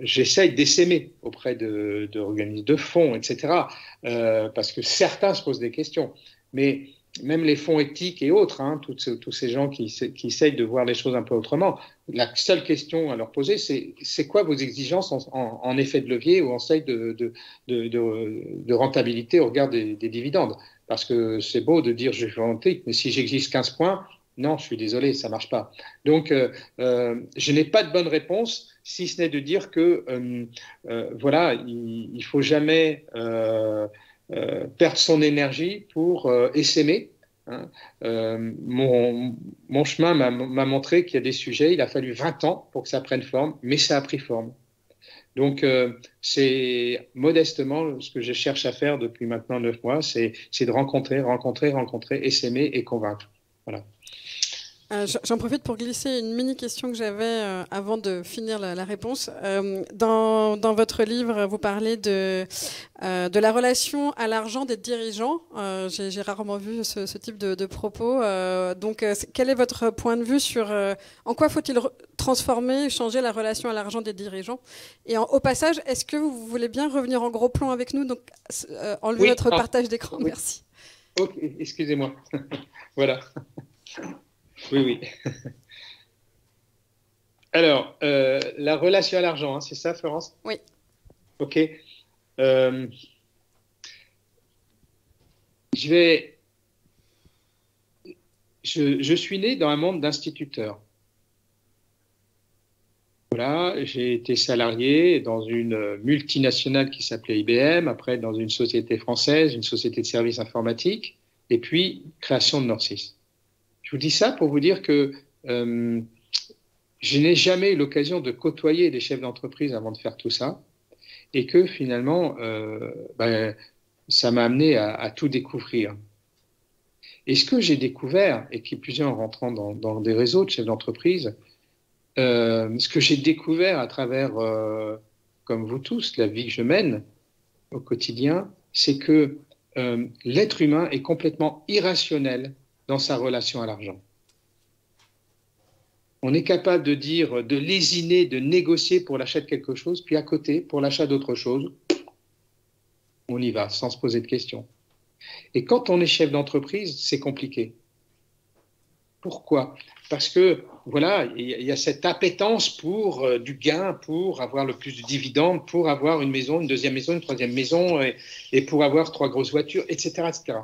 j'essaye d'essaimer auprès d'organismes de fonds, etc., parce que certains se posent des questions. Mais même les fonds éthiques et autres, hein, tous ces gens qui essayent de voir les choses un peu autrement, la seule question à leur poser, c'est quoi vos exigences en effet de levier ou en seuil de rentabilité au regard des dividendes? Parce que c'est beau de dire je suis volontaire, mais si j'exige 15 points, non, je suis désolé, ça ne marche pas. Donc, je n'ai pas de bonne réponse, si ce n'est de dire que, voilà, il ne faut jamais perdre son énergie pour essaimer. Hein. Mon chemin m'a montré qu'il y a des sujets, il a fallu 20 ans pour que ça prenne forme, mais ça a pris forme. Donc, c'est modestement ce que je cherche à faire depuis maintenant 9 mois, c'est de rencontrer, essaimer et convaincre. Voilà. J'en profite pour glisser une mini-question que j'avais avant de finir la réponse. Dans votre livre, vous parlez de la relation à l'argent des dirigeants. J'ai rarement vu ce type de propos. Donc, quel est votre point de vue sur en quoi faut-il transformer, changer la relation à l'argent des dirigeants? Et au passage, est-ce que vous voulez bien revenir en gros plan avec nous? Donc, enlever votre partage d'écran. Oui. Merci. Ok, excusez-moi. Voilà. Oui. Alors, la relation à l'argent, hein, c'est ça, Florence? Oui. Ok. Je suis né dans un monde d'instituteurs. Voilà, j'ai été salarié dans une multinationale qui s'appelait IBM, après dans une société française, une société de services informatiques, et puis création de Norcis. Je vous dis ça pour vous dire que je n'ai jamais eu l'occasion de côtoyer des chefs d'entreprise avant de faire tout ça, et que finalement, ça m'a amené à tout découvrir. Et ce que j'ai découvert, et qui plusieurs en rentrant dans des réseaux de chefs d'entreprise, ce que j'ai découvert à travers, comme vous tous, la vie que je mène au quotidien, c'est que l'être humain est complètement irrationnel dans sa relation à l'argent. On est capable de dire, de lésiner, de négocier pour l'achat de quelque chose, puis à côté, pour l'achat d'autre chose, on y va sans se poser de questions. Et quand on est chef d'entreprise, c'est compliqué. Pourquoi? Parce que, voilà, il y a cette appétence pour du gain, pour avoir le plus de dividendes, pour avoir une maison, une deuxième maison, une troisième maison, et pour avoir 3 grosses voitures, etc., etc.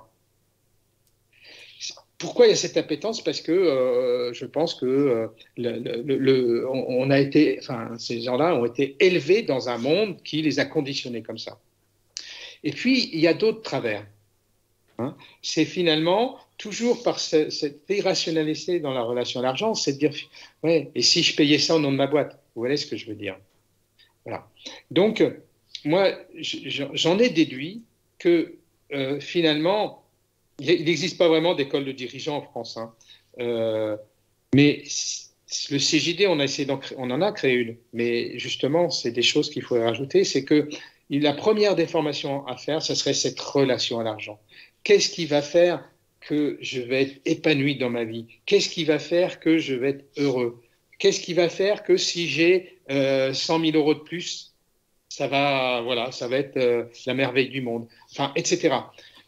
Pourquoi il y a cette appétence? Parce que je pense que on a été, enfin, ces gens-là ont été élevés dans un monde qui les a conditionnés comme ça. Et puis, il y a d'autres travers. Hein. C'est finalement toujours par cette irrationalité dans la relation à l'argent, c'est de dire, ouais, et si je payais ça au nom de ma boîte? Vous voyez ce que je veux dire? Voilà. Donc, moi, j'en ai déduit que finalement, il n'existe pas vraiment d'école de dirigeants en France. Hein. Mais le CJD, on en a créé une. Mais justement, c'est des choses qu'il faudrait rajouter. C'est que la première des formations à faire, ce serait cette relation à l'argent. Qu'est-ce qui va faire que je vais être épanoui dans ma vie? Qu'est-ce qui va faire que je vais être heureux? Qu'est-ce qui va faire que si j'ai 100 000 € de plus, ça va être la merveille du monde, enfin, etc.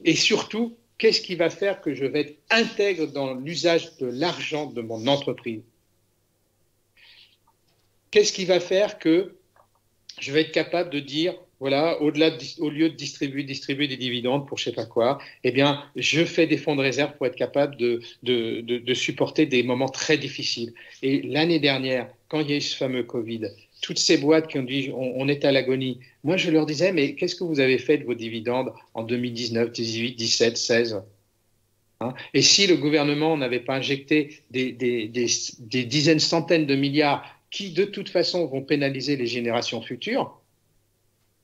Et surtout, qu'est-ce qui va faire que je vais être intègre dans l'usage de l'argent de mon entreprise? Qu'est-ce qui va faire que je vais être capable de dire, voilà, au lieu de distribuer des dividendes pour je ne sais pas quoi, eh bien, je fais des fonds de réserve pour être capable de supporter des moments très difficiles. Et l'année dernière, quand il y a eu ce fameux Covid, toutes ces boîtes qui ont dit on est à l'agonie, moi je leur disais, mais qu'est-ce que vous avez fait de vos dividendes en 2019, 18, 17, 16 ? Hein, et si le gouvernement n'avait pas injecté des dizaines, centaines de milliards qui, de toute façon, vont pénaliser les générations futures,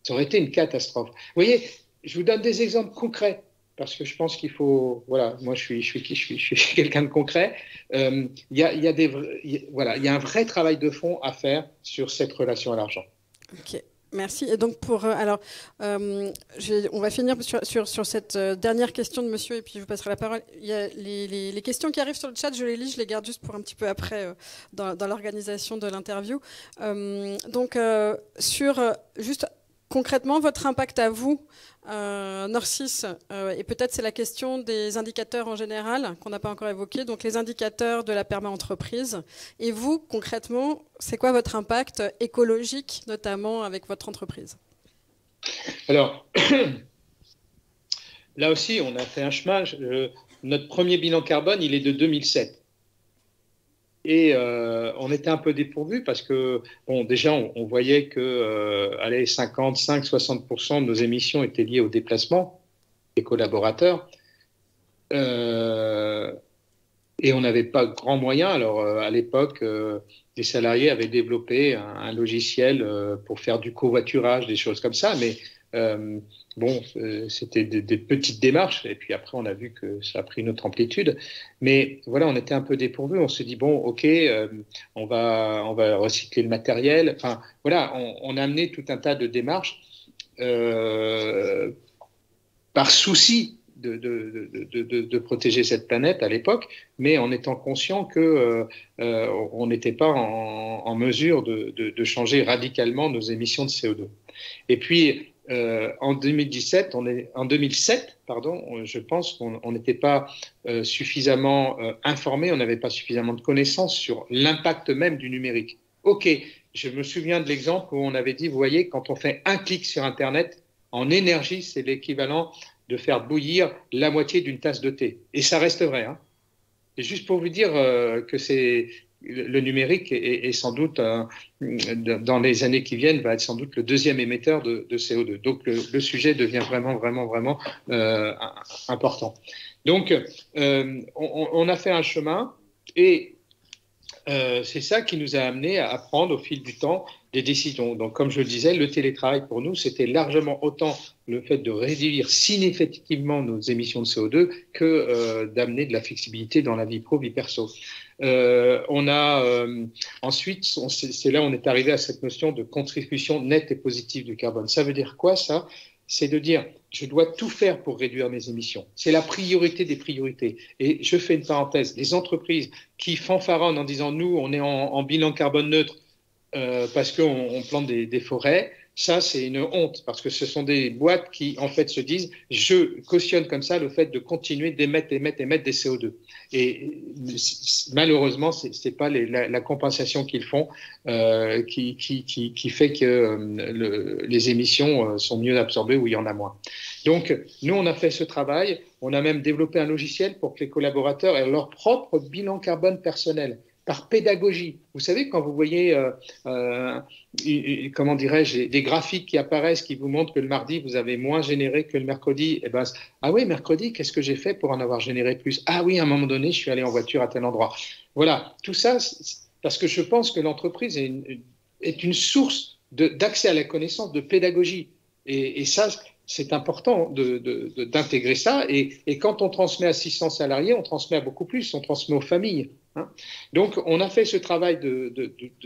ça aurait été une catastrophe. Vous voyez, je vous donne des exemples concrets, parce que je pense qu'il faut... Voilà, moi, je suis quelqu'un de concret. Il y a un vrai travail de fond à faire sur cette relation à l'argent. Ok. Merci. Et donc, on va finir sur cette dernière question de monsieur, et puis je vous passerai la parole. Il y a les questions qui arrivent sur le chat, je les lis, je les garde juste pour un petit peu après dans l'organisation de l'interview. Juste concrètement, votre impact à vous, Norcis, et peut-être c'est la question des indicateurs en général qu'on n'a pas encore évoqué, donc les indicateurs de la perma-entreprise. Et vous, concrètement, c'est quoi votre impact écologique, notamment avec votre entreprise ? Alors, là aussi, on a fait un chemin. Notre premier bilan carbone, il est de 2007. Et on était un peu dépourvus parce que, bon, déjà, on voyait que 55-60% de nos émissions étaient liées au déplacement des collaborateurs. Et on n'avait pas grand moyen. Alors, à l'époque, les salariés avaient développé un logiciel pour faire du covoiturage, des choses comme ça. Mais c'était des petites démarches. Et puis après, on a vu que ça a pris une autre amplitude. Mais voilà, on était un peu dépourvus. On s'est dit, bon, OK, on va recycler le matériel. Enfin, voilà, on a amené tout un tas de démarches par souci de protéger cette planète à l'époque, mais en étant conscient que on n'était pas en mesure de changer radicalement nos émissions de CO2. Et puis, en 2007, je pense qu'on n'était pas suffisamment informé, on n'avait pas suffisamment de connaissances sur l'impact même du numérique. OK, je me souviens de l'exemple où on avait dit, vous voyez, quand on fait un clic sur Internet, en énergie, c'est l'équivalent de faire bouillir la moitié d'une tasse de thé. Et ça reste vrai. Hein. Et juste pour vous dire que le numérique est sans doute, dans les années qui viennent, va être sans doute le deuxième émetteur de CO2. Donc le sujet devient vraiment important. Donc on a fait un chemin et c'est ça qui nous a amené à prendre au fil du temps des décisions. Donc, comme je le disais, le télétravail pour nous, c'était largement autant le fait de réduire significativement nos émissions de CO2 que d'amener de la flexibilité dans la vie pro, vie perso. Ensuite, c'est là où on est arrivé à cette notion de contribution nette et positive du carbone. Ça veut dire quoi, ça ? C'est de dire, je dois tout faire pour réduire mes émissions. C'est la priorité des priorités. Et je fais une parenthèse, les entreprises qui fanfaronnent en disant, nous, on est en bilan carbone neutre parce qu'on plante des forêts, ça, c'est une honte, parce que ce sont des boîtes qui, en fait, se disent, je cautionne comme ça le fait de continuer d'émettre des CO2. Et malheureusement, c'est pas la compensation qu'ils font qui fait que les émissions sont mieux absorbées où il y en a moins. Donc, nous, on a fait ce travail. On a même développé un logiciel pour que les collaborateurs aient leur propre bilan carbone personnel, par pédagogie. Vous savez, quand vous voyez, comment dirais-je, des graphiques qui apparaissent, qui vous montrent que le mardi, vous avez moins généré que le mercredi, eh ben, ah oui, mercredi, qu'est-ce que j'ai fait pour en avoir généré plus ? Ah oui, à un moment donné, je suis allé en voiture à tel endroit. Voilà, tout ça, parce que je pense que l'entreprise est une source d'accès à la connaissance, de pédagogie. Et ça, c'est important d'intégrer ça. Et quand on transmet à 600 salariés, on transmet à beaucoup plus, on transmet aux familles. Hein. Donc, on a fait ce travail de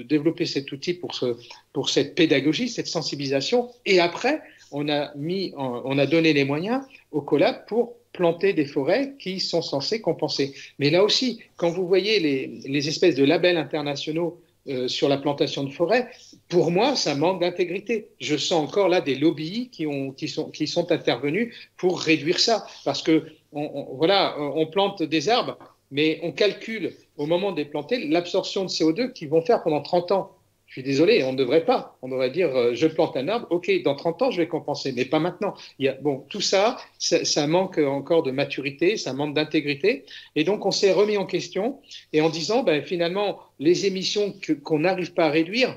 développer cet outil pour cette pédagogie, cette sensibilisation. Et après, on a donné les moyens aux collabs pour planter des forêts qui sont censées compenser. Mais là aussi, quand vous voyez les espèces de labels internationaux sur la plantation de forêts, pour moi, ça manque d'intégrité. Je sens encore là des lobbies qui sont intervenus pour réduire ça. Parce que, on plante des arbres, mais on calcule au moment de les planter l'absorption de CO2 qu'ils vont faire pendant 30 ans. Je suis désolé, on ne devrait pas. On devrait dire, je plante un arbre, ok, dans 30 ans, je vais compenser, mais pas maintenant. Bon, tout ça, ça manque encore de maturité, ça manque d'intégrité. Et donc, on s'est remis en question et en disant, ben, finalement, les émissions qu'on n'arrive pas à réduire,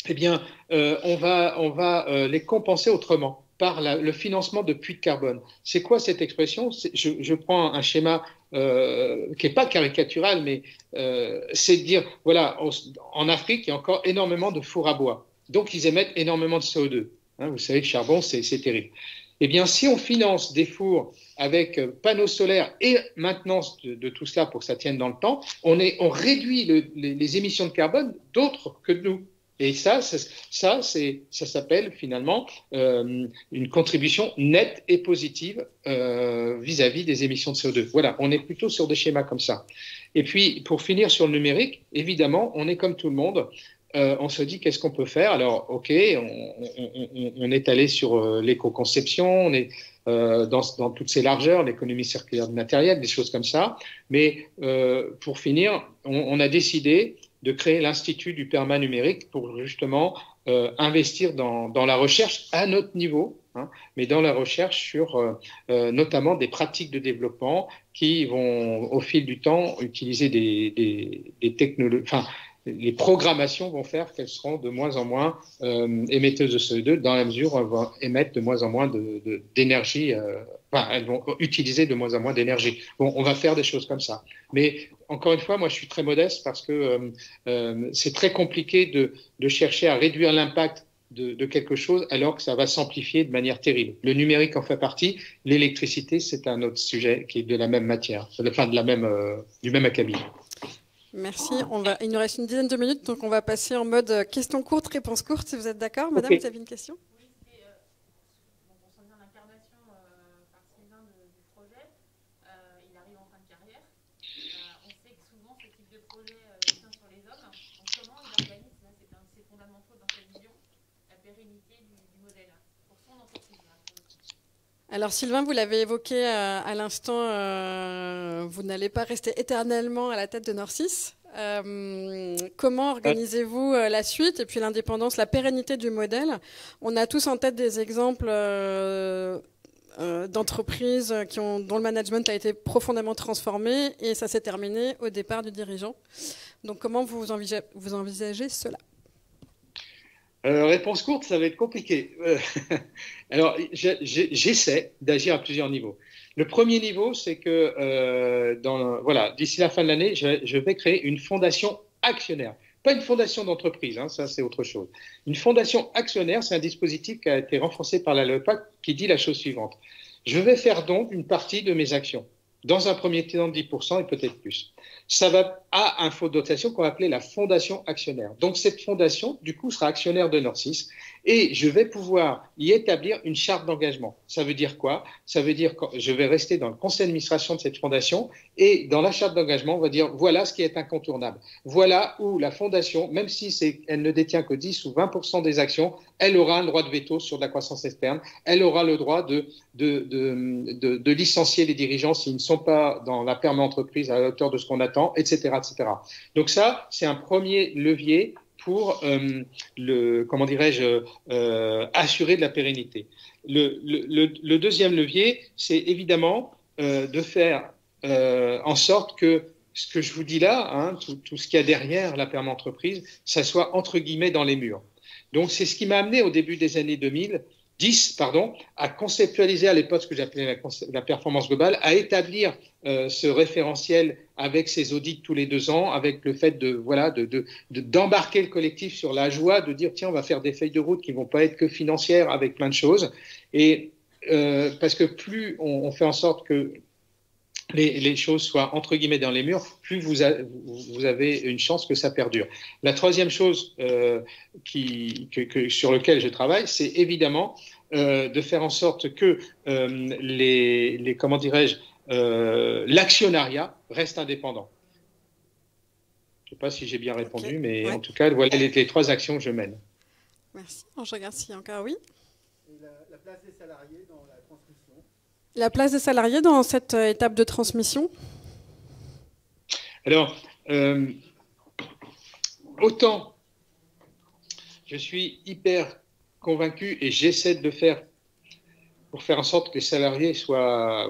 eh bien, on va les compenser autrement par le financement de puits de carbone. C'est quoi cette expression? Je prends un schéma qui n'est pas caricatural, mais c'est de dire, voilà, en Afrique, il y a encore énormément de fours à bois. Donc, ils émettent énormément de CO2. Hein, vous savez que le charbon, c'est terrible. Eh bien, si on finance des fours avec panneaux solaires et maintenance de tout cela pour que ça tienne dans le temps, on réduit les émissions de carbone d'autres que de nous. Et ça s'appelle finalement une contribution nette et positive vis-à-vis des émissions de CO2. Voilà, on est plutôt sur des schémas comme ça. Et puis, pour finir sur le numérique, évidemment, on est comme tout le monde. On se dit qu'est-ce qu'on peut faire. Alors, ok, on est allé sur l'éco-conception, on est dans toutes ses largeurs, l'économie circulaire du matériel, des choses comme ça. Mais pour finir, on a décidé de créer l'Institut du perma numérique pour justement investir dans la recherche à notre niveau, hein, mais dans la recherche sur notamment des pratiques de développement qui vont au fil du temps utiliser des technologies, enfin les programmations vont faire qu'elles seront de moins en moins émetteuses de CO2 dans la mesure où elles vont émettre de moins en moins d'énergie, enfin elles vont utiliser de moins en moins d'énergie. Bon, on va faire des choses comme ça. Mais encore une fois, moi je suis très modeste parce que c'est très compliqué de chercher à réduire l'impact de quelque chose alors que ça va s'amplifier de manière terrible. Le numérique en fait partie, l'électricité c'est un autre sujet qui est de la même matière, enfin du même acabit. Merci. Il nous reste une dizaine de minutes, donc on va passer en mode questions courtes, réponses courtes, si vous êtes d'accord. Madame, okay. Vous avez une question? Oui, c'est concernant l'incarnation par Sylvain du projet. Il arrive en fin de carrière. On sait que souvent, ce type de projet tient sur les hommes. Donc, comment il organise, c'est fondamental dans sa vision, la pérennité du modèle pour son entreprise? Alors Sylvain, vous l'avez évoqué à l'instant, vous n'allez pas rester éternellement à la tête de Nord6. Comment organisez-vous la suite et puis l'indépendance, la pérennité du modèle? On a tous en tête des exemples d'entreprises dont le management a été profondément transformé et ça s'est terminé au départ du dirigeant. Donc comment vous envisagez cela? Réponse courte, ça va être compliqué. Alors, j'essaie d'agir à plusieurs niveaux. Le premier niveau, c'est que voilà, d'ici la fin de l'année, je vais créer une fondation actionnaire. Pas une fondation d'entreprise, hein, ça c'est autre chose. Une fondation actionnaire, c'est un dispositif qui a été renforcé par la LOPAC qui dit la chose suivante. Je vais faire donc une partie de mes actions, dans un premier temps de 10% et peut-être plus. Ça va à un fonds de dotation qu'on va appeler la fondation actionnaire. Donc cette fondation, du coup, sera actionnaire de Nord6 et je vais pouvoir y établir une charte d'engagement. Ça veut dire quoi? Ça veut dire que je vais rester dans le conseil d'administration de cette fondation et dans la charte d'engagement, on va dire voilà ce qui est incontournable. Voilà où la fondation, même si elle ne détient que 10 ou 20% des actions, elle aura un droit de veto sur de la croissance externe. Elle aura le droit de licencier les dirigeants s'ils ne sont pas dans la perma-entreprise à la hauteur de ce qu'on attend, etc., etc. Donc ça, c'est un premier levier pour comment dirais-je, assurer de la pérennité. Le deuxième levier, c'est évidemment de faire en sorte que ce que je vous dis là, hein, tout ce qu'il y a derrière la perma-entreprise, ça soit entre guillemets dans les murs. Donc c'est ce qui m'a amené au début des années 2010, à conceptualiser à l'époque ce que j'appelais la performance globale, à établir ce référentiel avec ces audits tous les 2 ans, avec le fait d'embarquer le collectif sur la joie, de dire tiens on va faire des feuilles de route qui vont pas être que financières avec plein de choses, et parce que plus on fait en sorte que les choses soient entre guillemets dans les murs, plus vous avez une chance que ça perdure. La troisième chose sur laquelle je travaille, c'est évidemment de faire en sorte que comment dirais-je, l'actionnariat reste indépendant. Je ne sais pas si j'ai bien répondu, okay. Mais ouais. En tout cas, voilà les 3 actions que je mène. Merci. Je regarde s'il y a encore oui. Et la place des salariés dans la transmission. La place des salariés dans cette étape de transmission? Alors, autant je suis hyper convaincu et j'essaie de le faire pour faire en sorte que les salariés soient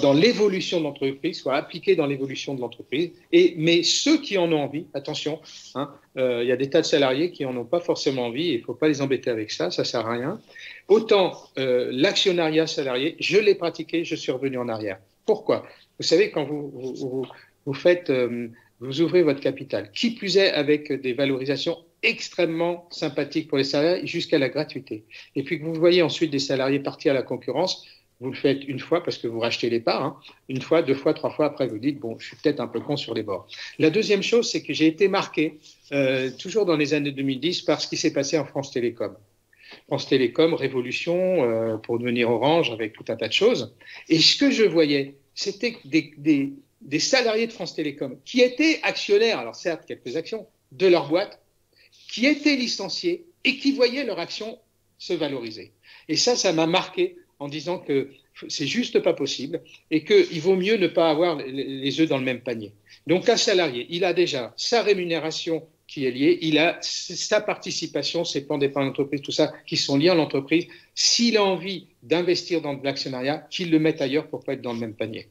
dans l'évolution de l'entreprise, soient appliqués dans l'évolution de l'entreprise. Mais ceux qui en ont envie, attention, hein, y a des tas de salariés qui n'en ont pas forcément envie, il ne faut pas les embêter avec ça, ça ne sert à rien. Autant l'actionnariat salarié, je l'ai pratiqué, je suis revenu en arrière. Pourquoi? Vous savez, quand vous faites, vous ouvrez votre capital, qui plus est avec des valorisations extrêmement sympathiques pour les salariés jusqu'à la gratuité. Et puis que vous voyez ensuite des salariés partir à la concurrence, vous le faites une fois parce que vous rachetez les parts, hein, une fois, deux fois, trois fois, après vous dites, bon, je suis peut-être un peu con sur les bords. La deuxième chose, c'est que j'ai été marqué, toujours dans les années 2010, par ce qui s'est passé en France Télécom. France Télécom, révolution pour devenir Orange avec tout un tas de choses. Et ce que je voyais, c'était des salariés de France Télécom qui étaient actionnaires, alors certes quelques actions, de leur boîte, qui étaient licenciés et qui voyaient leur action se valoriser. Et ça m'a marqué en disant que c'est juste pas possible et qu'il vaut mieux ne pas avoir les œufs dans le même panier. Donc un salarié, il a déjà sa rémunération qui est liée, il a sa participation, ses plans d'épargne d'entreprise, tout ça, qui sont liés à l'entreprise. S'il a envie d'investir dans de l'actionnariat, qu'il le mette ailleurs pour ne pas être dans le même panier.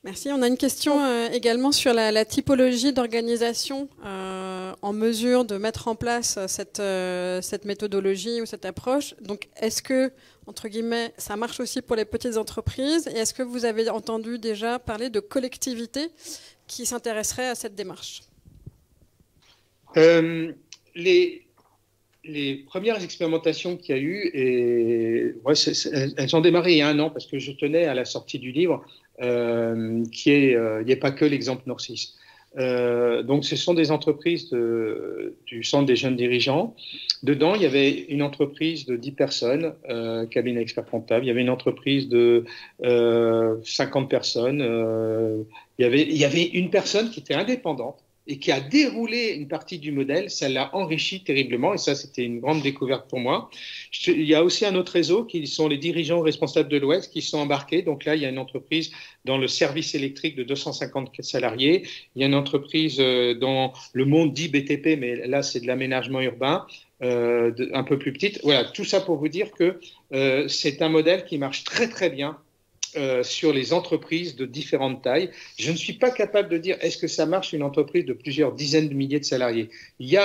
Merci. On a une question également sur la typologie d'organisation en mesure de mettre en place cette méthodologie ou cette approche. Donc, est-ce que, entre guillemets, ça marche aussi pour les petites entreprises? Et est-ce que vous avez entendu déjà parler de collectivités qui s'intéresseraient à cette démarche? Les premières expérimentations qu'il y a eu, elles ont démarré il y a 1 an parce que je tenais à la sortie du livre il n'y a pas que l'exemple Norcis. Donc ce sont des entreprises du Centre des jeunes dirigeants. Dedans, il y avait une entreprise de 10 personnes, cabinet expert comptable. Il y avait une entreprise de 50 personnes. Il y avait une personne qui était indépendante et qui a déroulé une partie du modèle. Ça l'a enrichi terriblement et ça, c'était une grande découverte pour moi. Il y a aussi un autre réseau qui sont les dirigeants responsables de l'Ouest qui sont embarqués. Donc là, il y a une entreprise dans le service électrique de 250 salariés. Il y a une entreprise dans le monde dit BTP, mais là, c'est de l'aménagement urbain, un peu plus petite. Voilà, tout ça pour vous dire que c'est un modèle qui marche très, très bien sur les entreprises de différentes tailles. Je ne suis pas capable de dire est-ce que ça marche une entreprise de plusieurs dizaines de milliers de salariés. Il y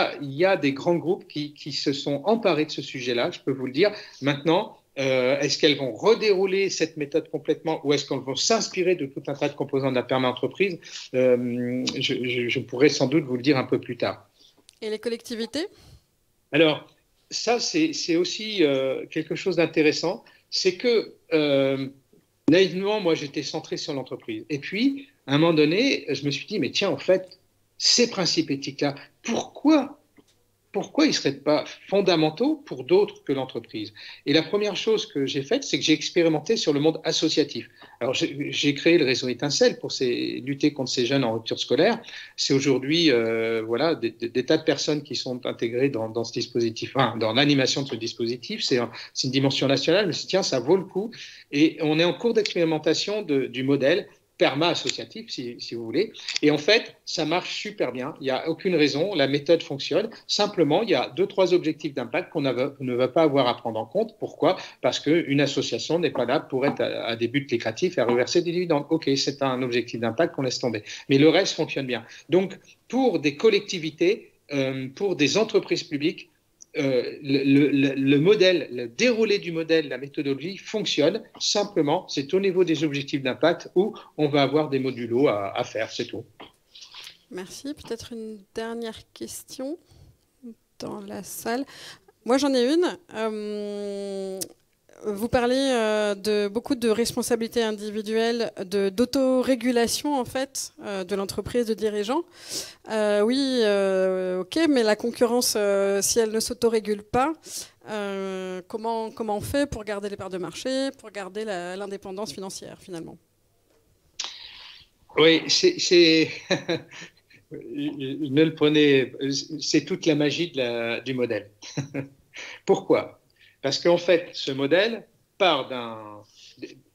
a des grands groupes qui se sont emparés de ce sujet-là, je peux vous le dire. Maintenant, est-ce qu'elles vont redérouler cette méthode complètement ou est-ce qu'elles vont s'inspirer de tout un tas de composants de la perma-entreprise? Je pourrais sans doute vous le dire un peu plus tard. Et les collectivités? Alors, ça, c'est aussi quelque chose d'intéressant. C'est que naïvement, moi, j'étais centré sur l'entreprise. Et puis, à un moment donné, je me suis dit, mais tiens, en fait, ces principes éthiques-là, pourquoi ils ne seraient pas fondamentaux pour d'autres que l'entreprise? Et la première chose que j'ai faite, c'est que j'ai expérimenté sur le monde associatif. Alors, j'ai créé le réseau Étincelle pour lutter contre ces jeunes en rupture scolaire. C'est aujourd'hui voilà, des tas de personnes qui sont intégrées dans ce dispositif, enfin, dans l'animation de ce dispositif. C'est une dimension nationale. Je me suis dit, tiens, ça vaut le coup. Et on est en cours d'expérimentation du modèle perma-associatif, si vous voulez. Et en fait, ça marche super bien. Il n'y a aucune raison. La méthode fonctionne. Simplement, il y a 2-3 objectifs d'impact qu'on ne va pas avoir à prendre en compte. Pourquoi? Parce qu'une association n'est pas là pour être à des buts lucratifs et à reverser des dividendes. OK, c'est un objectif d'impact qu'on laisse tomber. Mais le reste fonctionne bien. Donc, pour des collectivités, pour des entreprises publiques, le modèle, le déroulé du modèle, la méthodologie fonctionne. Simplement, c'est au niveau des objectifs d'impact où on va avoir des modulos à faire, c'est tout. Merci. Peut-être une dernière question dans la salle. Moi, j'en ai une. Vous parlez de beaucoup de responsabilités individuelles, d'autorégulation en fait, de l'entreprise, de dirigeants. Oui, ok, mais la concurrence, si elle ne s'autorégule pas, comment on fait pour garder les parts de marché, pour garder l'indépendance financière finalement? Oui, ne le prenez, c'est toute la magie du modèle. Pourquoi? Parce qu'en fait, ce modèle part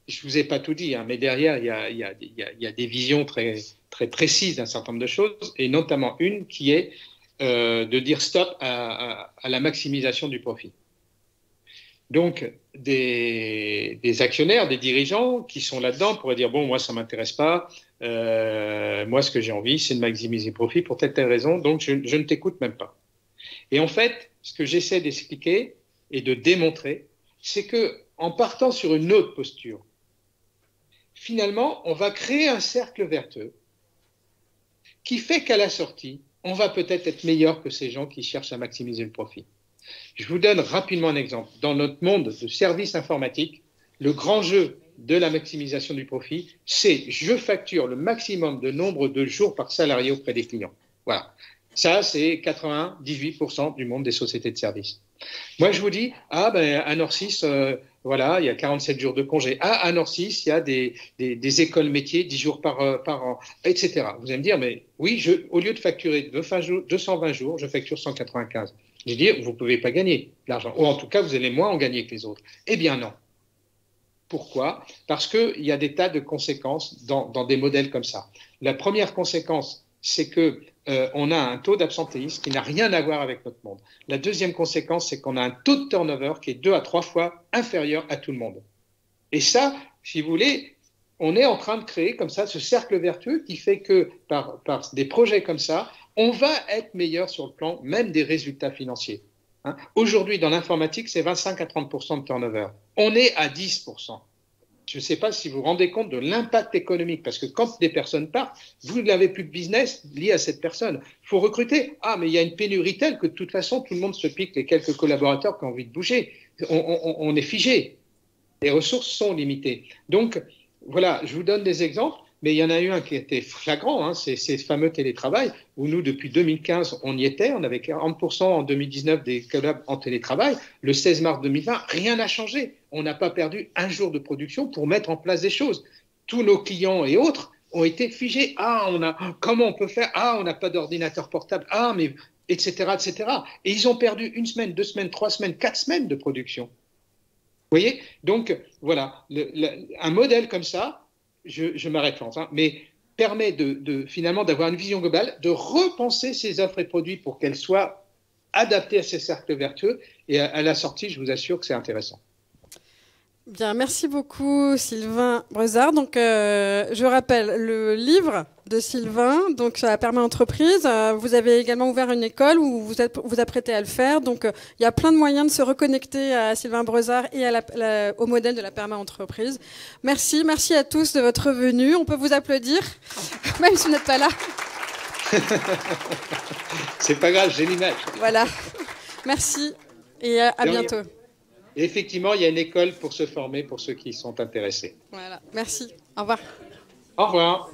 je ne vous ai pas tout dit, hein, mais derrière, il y a des visions très, très précises d'un certain nombre de choses, et notamment une qui est de dire stop à la maximisation du profit. Donc, des actionnaires, des dirigeants qui sont là-dedans pourraient dire, bon, moi, ça ne m'intéresse pas, moi, ce que j'ai envie, c'est de maximiser le profit pour telle raison, donc je ne t'écoute même pas. Et en fait, ce que j'essaie d'expliquer et de démontrer, c'est que en partant sur une autre posture, finalement, on va créer un cercle vertueux qui fait qu'à la sortie, on va peut-être être meilleur que ces gens qui cherchent à maximiser le profit. Je vous donne rapidement un exemple. Dans notre monde de services informatiques, le grand jeu de la maximisation du profit, c'est je facture le maximum de nombre de jours par salarié auprès des clients. Voilà. Ça, c'est 98% du monde des sociétés de services. Moi, je vous dis, ah ben à Norcis, voilà, il y a 47 jours de congé. Ah, à Norcis, il y a des écoles métiers, 10 jours par an, etc. Vous allez me dire, mais oui, au lieu de facturer 220 jours, je facture 195. Je veux dire, vous ne pouvez pas gagner de l'argent. Ou en tout cas, vous allez moins en gagner que les autres. Eh bien non. Pourquoi? Parce qu'il y a des tas de conséquences dans des modèles comme ça. La première conséquence, c'est que on a un taux d'absentéisme qui n'a rien à voir avec notre monde. La deuxième conséquence, c'est qu'on a un taux de turnover qui est 2 à 3 fois inférieur à tout le monde. Et ça, si vous voulez, on est en train de créer comme ça ce cercle vertueux qui fait que par des projets comme ça, on va être meilleur sur le plan même des résultats financiers. Hein. Aujourd'hui, dans l'informatique, c'est 25 à 30% de turnover. On est à 10%. Je ne sais pas si vous vous rendez compte de l'impact économique, parce que quand des personnes partent, vous n'avez plus de business lié à cette personne. Il faut recruter. Ah, mais il y a une pénurie telle que de toute façon, tout le monde se pique les quelques collaborateurs qui ont envie de bouger. On est figé. Les ressources sont limitées. Donc, voilà, je vous donne des exemples, mais il y en a eu un qui était flagrant, hein, c'est ce fameux télétravail, où nous, depuis 2015, on y était, on avait 40% en 2019 des collabs en télétravail. Le 16 mars 2020, rien n'a changé. On n'a pas perdu un jour de production pour mettre en place des choses. Tous nos clients et autres ont été figés. Ah, comment on peut faire? Ah, on n'a pas d'ordinateur portable. Ah, mais etc., etc. Et ils ont perdu 1 semaine, 2 semaines, 3 semaines, 4 semaines de production. Vous voyez? Donc, voilà, un modèle comme ça, je m'arrête là, hein, mais permet finalement d'avoir une vision globale, de repenser ces offres et produits pour qu'elles soient adaptées à ces cercles vertueux. Et à la sortie, je vous assure que c'est intéressant. Bien, merci beaucoup Sylvain Brezard. Donc, je rappelle le livre de Sylvain, donc sur la perma entreprise. Vous avez également ouvert une école où vous apprêtez à le faire. Donc, il y a plein de moyens de se reconnecter à Sylvain Brezard et au modèle de la perma entreprise. Merci à tous de votre venue. On peut vous applaudir, même si vous n'êtes pas là. C'est pas grave, j'ai l'image. Voilà. Merci et à bientôt. Et effectivement, il y a une école pour se former pour ceux qui sont intéressés. Voilà, merci. Au revoir. Au revoir.